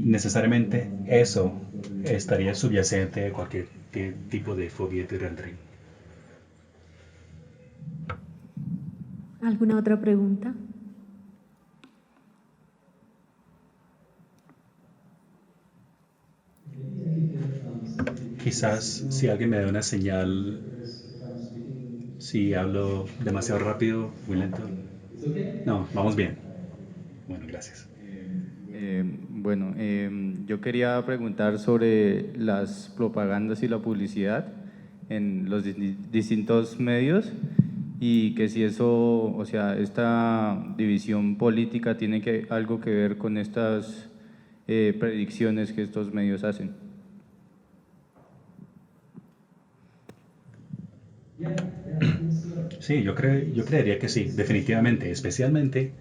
necesariamente eso estaría subyacente a cualquier tipo de foveated rendering. ¿Alguna otra pregunta? Quizás si alguien me da una señal, si hablo demasiado rápido, muy lento. No, vamos bien. Bueno, gracias. Yo quería preguntar sobre las propagandas y la publicidad en los distintos medios y que si eso, o sea, esta división política tiene algo que ver con estas predicciones que estos medios hacen. Sí, yo creería que sí, definitivamente, especialmente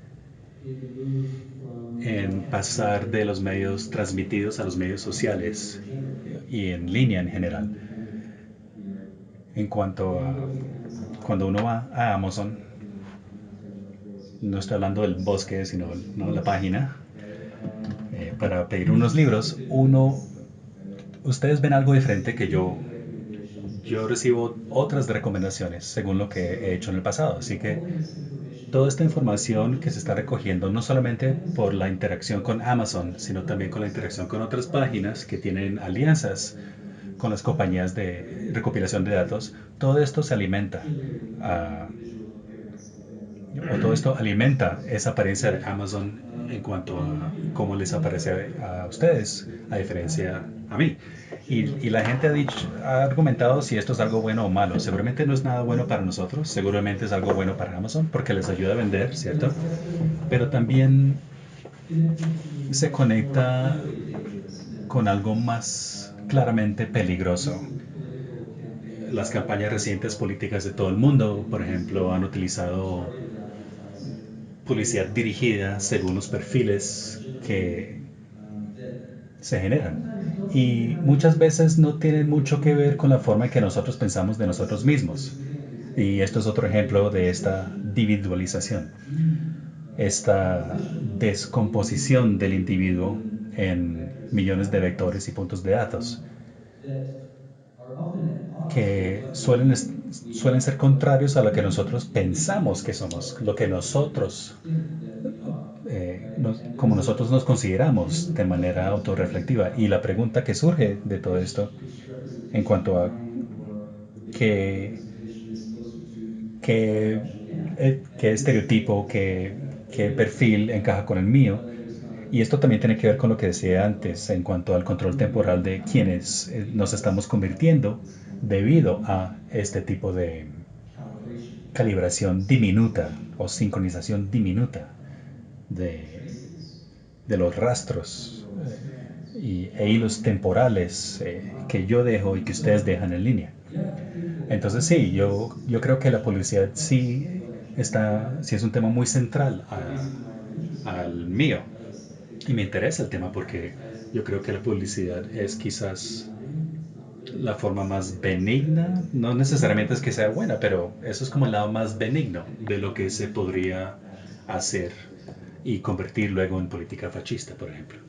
en pasar de los medios transmitidos a los medios sociales y en línea en general. En cuanto a cuando uno va a Amazon, no estoy hablando del bosque, sino ¿no? la página, para pedir unos libros, ustedes ven algo diferente que yo. Yo recibo otras recomendaciones según lo que he hecho en el pasado, así que toda esta información que se está recogiendo, no solamente por la interacción con Amazon, sino también con la interacción con otras páginas que tienen alianzas con las compañías de recopilación de datos, todo esto se alimenta o todo esto alimenta esa apariencia de Amazon en cuanto a cómo les aparece a ustedes, a diferencia a mí. Y la gente ha argumentado si esto es algo bueno o malo. Seguramente no es nada bueno para nosotros, seguramente es algo bueno para Amazon porque les ayuda a vender, ¿cierto? Pero también se conecta con algo más claramente peligroso. Las campañas recientes políticas de todo el mundo, por ejemplo, han utilizado publicidad dirigida según los perfiles que se generan. Y muchas veces no tienen mucho que ver con la forma en que nosotros pensamos de nosotros mismos. Y esto es otro ejemplo de esta individualización, esta descomposición del individuo en millones de vectores y puntos de datos que suelen ser contrarios a lo que nosotros pensamos que somos, lo que nosotros, como nosotros nos consideramos de manera autorreflectiva. Y la pregunta que surge de todo esto en cuanto a qué, qué estereotipo, qué perfil encaja con el mío. Y esto también tiene que ver con lo que decía antes en cuanto al control temporal de quienes nos estamos convirtiendo debido a este tipo de calibración diminuta o sincronización diminuta de, de los rastros e hilos temporales que yo dejo y que ustedes dejan en línea. Entonces sí, yo creo que la publicidad sí es un tema muy central al mío. Y me interesa el tema porque yo creo que la publicidad es quizás la forma más benigna, no necesariamente es que sea buena, pero eso es como el lado más benigno de lo que se podría hacer y convertir luego en política fascista, por ejemplo.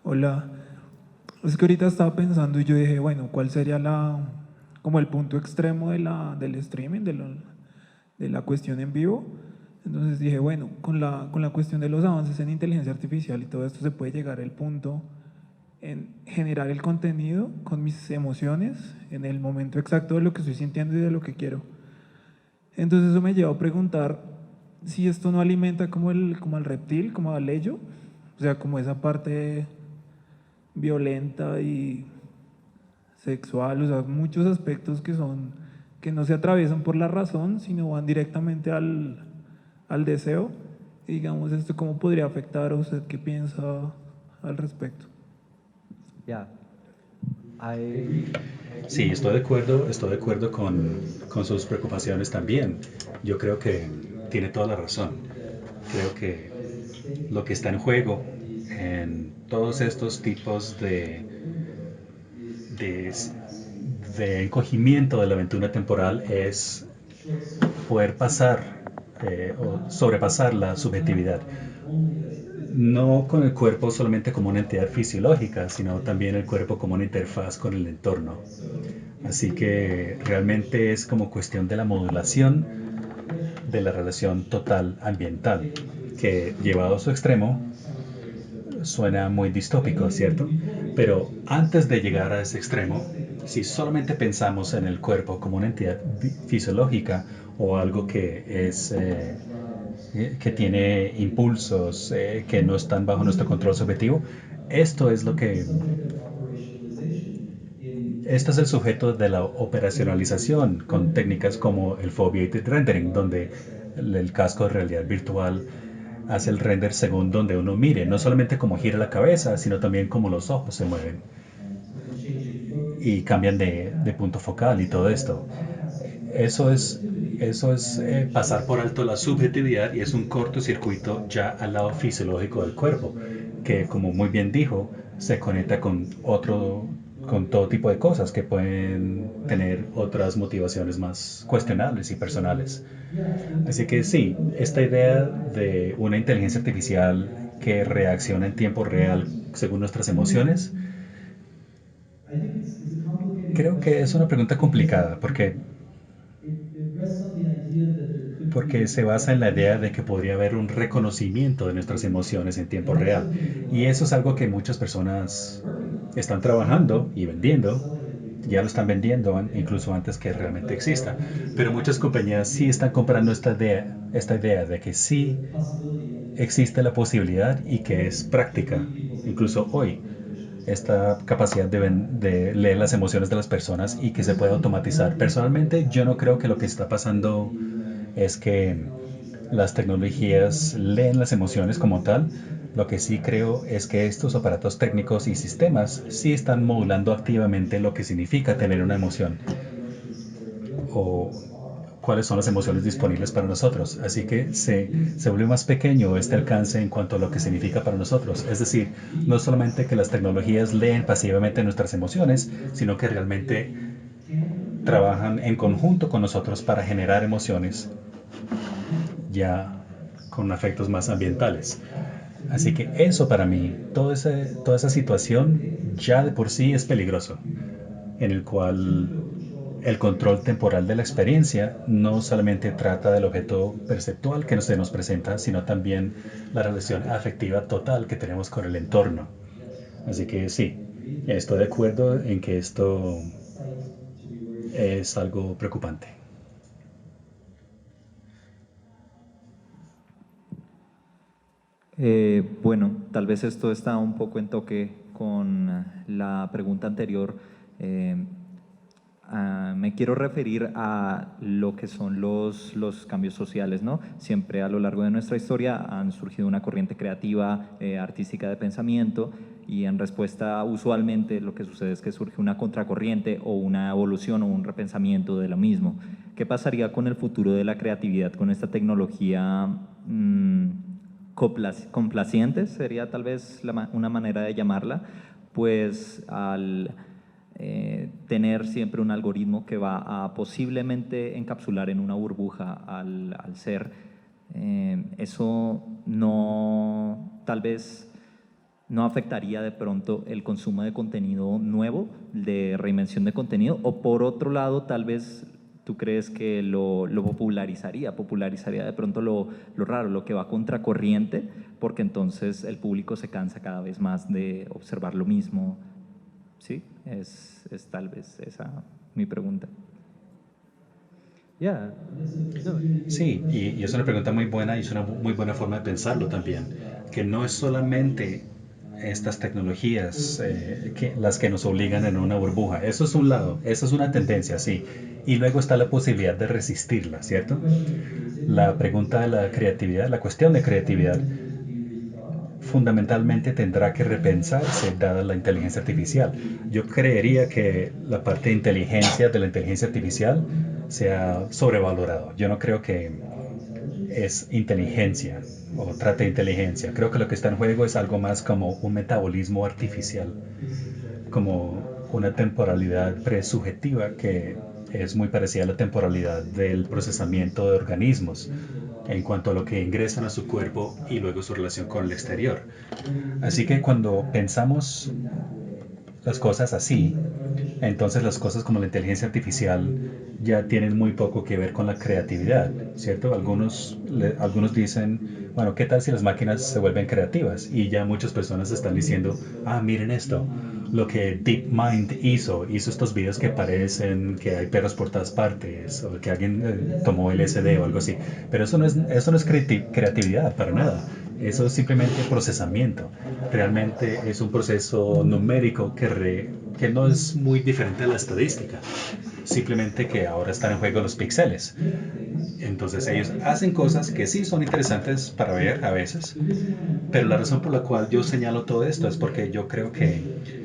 Hola, es que ahorita estaba pensando y yo dije, bueno, ¿cuál sería como el punto extremo del streaming, de la cuestión en vivo? Entonces dije, bueno, con la cuestión de los avances en inteligencia artificial y todo esto se puede llegar al punto en generar el contenido con mis emociones en el momento exacto de lo que estoy sintiendo y de lo que quiero. Entonces eso me lleva a preguntar si esto no alimenta como al reptil, como al ello, o sea, como esa parte violenta y sexual, o sea, muchos aspectos que no se atraviesan por la razón, sino van directamente al deseo. Y digamos, ¿esto cómo podría afectar a usted? ¿Qué piensa al respecto? Yeah. Sí, estoy de acuerdo con sus preocupaciones también. Yo creo que tiene toda la razón. Creo que lo que está en juego en todos estos tipos de encogimiento de la aventura temporal es poder pasar o sobrepasar la subjetividad. No con el cuerpo solamente como una entidad fisiológica, sino también el cuerpo como una interfaz con el entorno. Así que realmente es como cuestión de la modulación de la relación total ambiental, que llevado a su extremo suena muy distópico, ¿cierto? Pero antes de llegar a ese extremo, si solamente pensamos en el cuerpo como una entidad fisiológica o algo que que tiene impulsos que no están bajo nuestro control subjetivo, esto es esto es el sujeto de la operacionalización con técnicas como el foveated rendering, donde el casco de realidad virtual hace el render según donde uno mire, no solamente cómo gira la cabeza, sino también cómo los ojos se mueven y cambian de punto focal y todo esto. Eso es pasar por alto la subjetividad y es un cortocircuito ya al lado fisiológico del cuerpo, que como muy bien dijo, se conecta con todo tipo de cosas que pueden tener otras motivaciones más cuestionables y personales. Así que sí, esta idea de una inteligencia artificial que reacciona en tiempo real según nuestras emociones, creo que es una pregunta complicada porque se basa en la idea de que podría haber un reconocimiento de nuestras emociones en tiempo real. Y eso es algo que muchas personas están trabajando y vendiendo, Ya lo están vendiendo incluso antes que realmente exista. Pero muchas compañías sí están comprando esta idea de que sí existe la posibilidad y que es práctica, incluso hoy, esta capacidad de leer las emociones de las personas y que se puede automatizar. Personalmente, yo no creo que lo que está pasando es que las tecnologías leen las emociones como tal. Lo que sí creo es que estos aparatos técnicos y sistemas sí están modulando activamente lo que significa tener una emoción o cuáles son las emociones disponibles para nosotros. Así que se vuelve más pequeño este alcance en cuanto a lo que significa para nosotros. Es decir, no solamente que las tecnologías leen pasivamente nuestras emociones, sino que realmente trabajan en conjunto con nosotros para generar emociones ya con efectos más ambientales. Así que eso para mí, toda esa situación ya de por sí es peligroso, en el cual el control temporal de la experiencia no solamente trata del objeto perceptual que se nos presenta, sino también la relación afectiva total que tenemos con el entorno. Así que sí, estoy de acuerdo en que esto es algo preocupante. Bueno, tal vez esto está un poco en toque con la pregunta anterior. Me quiero referir a lo que son los cambios sociales, ¿no? Siempre a lo largo de nuestra historia han surgido una corriente creativa, artística de pensamiento, y en respuesta usualmente lo que sucede es que surge una contracorriente o una evolución o un repensamiento de lo mismo. ¿Qué pasaría con el futuro de la creatividad con esta tecnología? Complacientes sería tal vez una manera de llamarla, pues al tener siempre un algoritmo que va a posiblemente encapsular en una burbuja al ser, eso no, tal vez no afectaría de pronto el consumo de contenido nuevo, de reinvención de contenido, o por otro lado tal vez ¿tú crees que lo popularizaría de pronto lo raro, lo que va contracorriente? Porque entonces el público se cansa cada vez más de observar lo mismo. ¿Sí? Es tal vez esa mi pregunta. Sí, y es una pregunta muy buena y es una muy buena forma de pensarlo también, que no es solamente estas tecnologías las que nos obligan en una burbuja. Eso es un lado, eso es una tendencia, sí. Y luego está la posibilidad de resistirla, ¿cierto? La pregunta de la creatividad, la cuestión de creatividad, fundamentalmente tendrá que repensarse dada la inteligencia artificial. Yo creería que la parte de inteligencia de la inteligencia artificial se ha sobrevalorado. Yo no creo que es inteligencia o trate de inteligencia. Creo que lo que está en juego es algo más como un metabolismo artificial, como una temporalidad presubjetiva que es muy parecida a la temporalidad del procesamiento de organismos en cuanto a lo que ingresan a su cuerpo y luego su relación con el exterior. Así que cuando pensamos las cosas así, entonces las cosas como la inteligencia artificial ya tienen muy poco que ver con la creatividad, ¿cierto? Algunos dicen, bueno, ¿qué tal si las máquinas se vuelven creativas? Y ya muchas personas están diciendo, miren esto, lo que DeepMind hizo estos videos que parecen que hay perros por todas partes, o que alguien tomó LSD o algo así. Pero eso no es creatividad para nada. Eso es simplemente procesamiento. Realmente es un proceso numérico que no es muy diferente a la estadística. Simplemente que ahora están en juego los píxeles. Entonces ellos hacen cosas que sí son interesantes para ver a veces, pero la razón por la cual yo señalo todo esto es porque yo creo que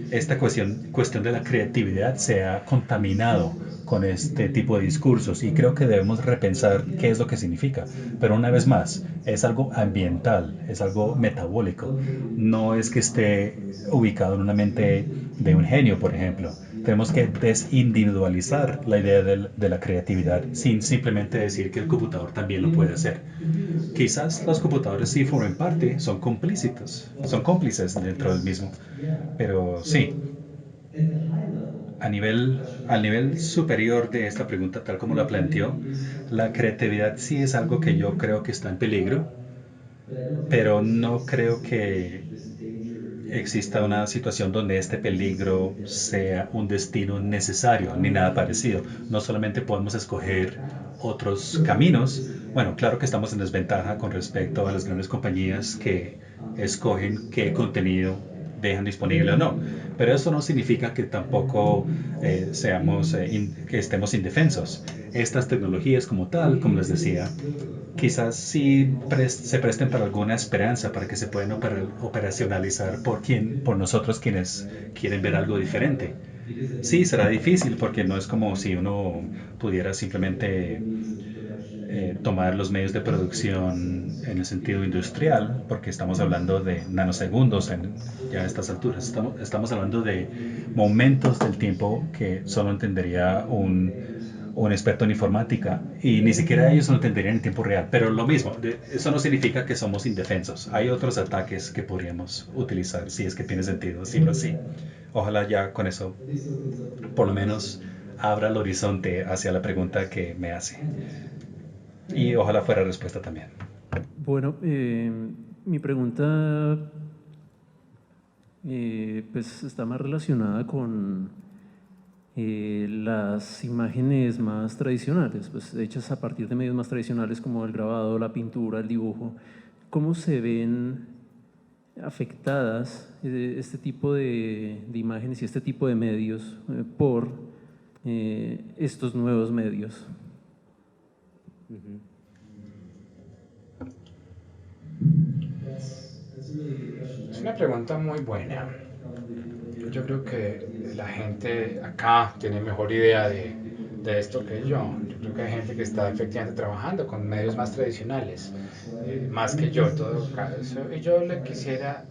esta cuestión de la creatividad se ha contaminado con este tipo de discursos y creo que debemos repensar qué es lo que significa. Pero una vez más, es algo ambiental, es algo metabólico. No es que esté ubicado en una mente de un genio, por ejemplo. Tenemos que desindividualizar la idea de la creatividad sin simplemente decir que el computador también lo puede hacer. Quizás los computadores sí formen parte, son cómplices dentro del mismo. Pero sí, al nivel superior de esta pregunta, tal como la planteó, la creatividad sí es algo que yo creo que está en peligro, pero no creo que exista una situación donde este peligro sea un destino necesario, ni nada parecido. No solamente podemos escoger otros caminos. Bueno, claro que estamos en desventaja con respecto a las grandes compañías que escogen qué contenido dejan disponible o no. Pero eso no significa que tampoco que estemos indefensos. Estas tecnologías como tal, como les decía, quizás sí se presten para alguna esperanza, para que se puedan operacionalizar por nosotros quienes quieren ver algo diferente. Sí, será difícil porque no es como si uno pudiera simplemente tomar los medios de producción en el sentido industrial, porque estamos hablando de nanosegundos ya a estas alturas. Estamos hablando de momentos del tiempo que solo entendería un experto en informática, y ni siquiera ellos lo entenderían en tiempo real. Pero lo mismo, eso no significa que somos indefensos. Hay otros ataques que podríamos utilizar, si es que tiene sentido decirlo así. Ojalá ya con eso por lo menos abra el horizonte hacia la pregunta que me hace. Y ojalá fuera respuesta también. Bueno, mi pregunta pues está más relacionada con las imágenes más tradicionales, pues hechas a partir de medios más tradicionales como el grabado, la pintura, el dibujo. ¿Cómo se ven afectadas este tipo de imágenes y este tipo de medios por estos nuevos medios? Es una pregunta muy buena. Yo creo que la gente acá tiene mejor idea de esto que yo. Yo creo que hay gente que está efectivamente trabajando con medios más tradicionales, más que yo en todo caso. Y yo le quisiera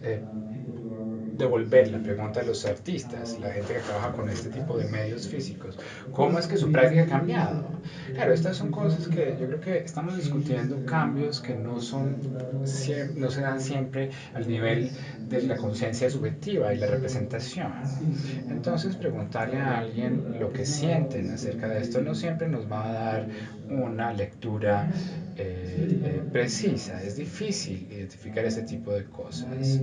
devolver la pregunta a los artistas, la gente que trabaja con este tipo de medios físicos. ¿Cómo es que su práctica ha cambiado? Claro, estas son cosas que yo creo que estamos discutiendo cambios que no se dan siempre al nivel de la conciencia subjetiva y la representación. Entonces, preguntarle a alguien lo que sienten acerca de esto no siempre nos va a dar una lectura precisa. Es difícil identificar ese tipo de cosas.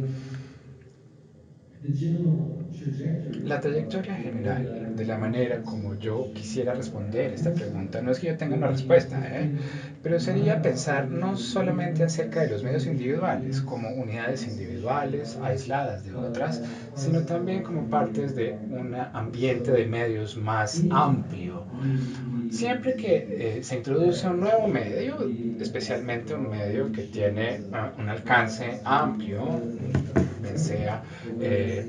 La trayectoria general de la manera como yo quisiera responder esta pregunta, no es que yo tenga una respuesta, pero sería pensar no solamente acerca de los medios individuales como unidades individuales aisladas de otras, sino también como partes de un ambiente de medios más amplio. Siempre que se introduce un nuevo medio, especialmente un medio que tiene un alcance amplio, bien sea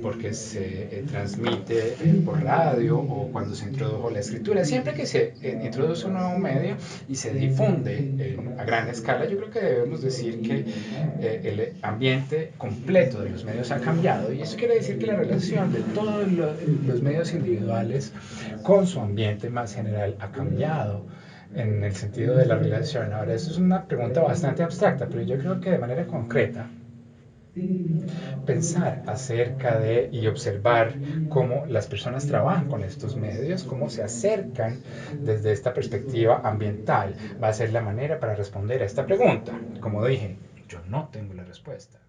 porque se transmite por radio o cuando se introdujo la escritura. Siempre que se introduce un nuevo medio y se difunde a gran escala, yo creo que debemos decir que el ambiente completo de los medios ha cambiado, y eso quiere decir que la relación de todos los medios individuales con su ambiente más general ha cambiado en el sentido de la relación. Ahora, eso es una pregunta bastante abstracta, pero yo creo que de manera concreta pensar acerca de y observar cómo las personas trabajan con estos medios, cómo se acercan desde esta perspectiva ambiental, va a ser la manera para responder a esta pregunta. Como dije, yo no tengo la respuesta.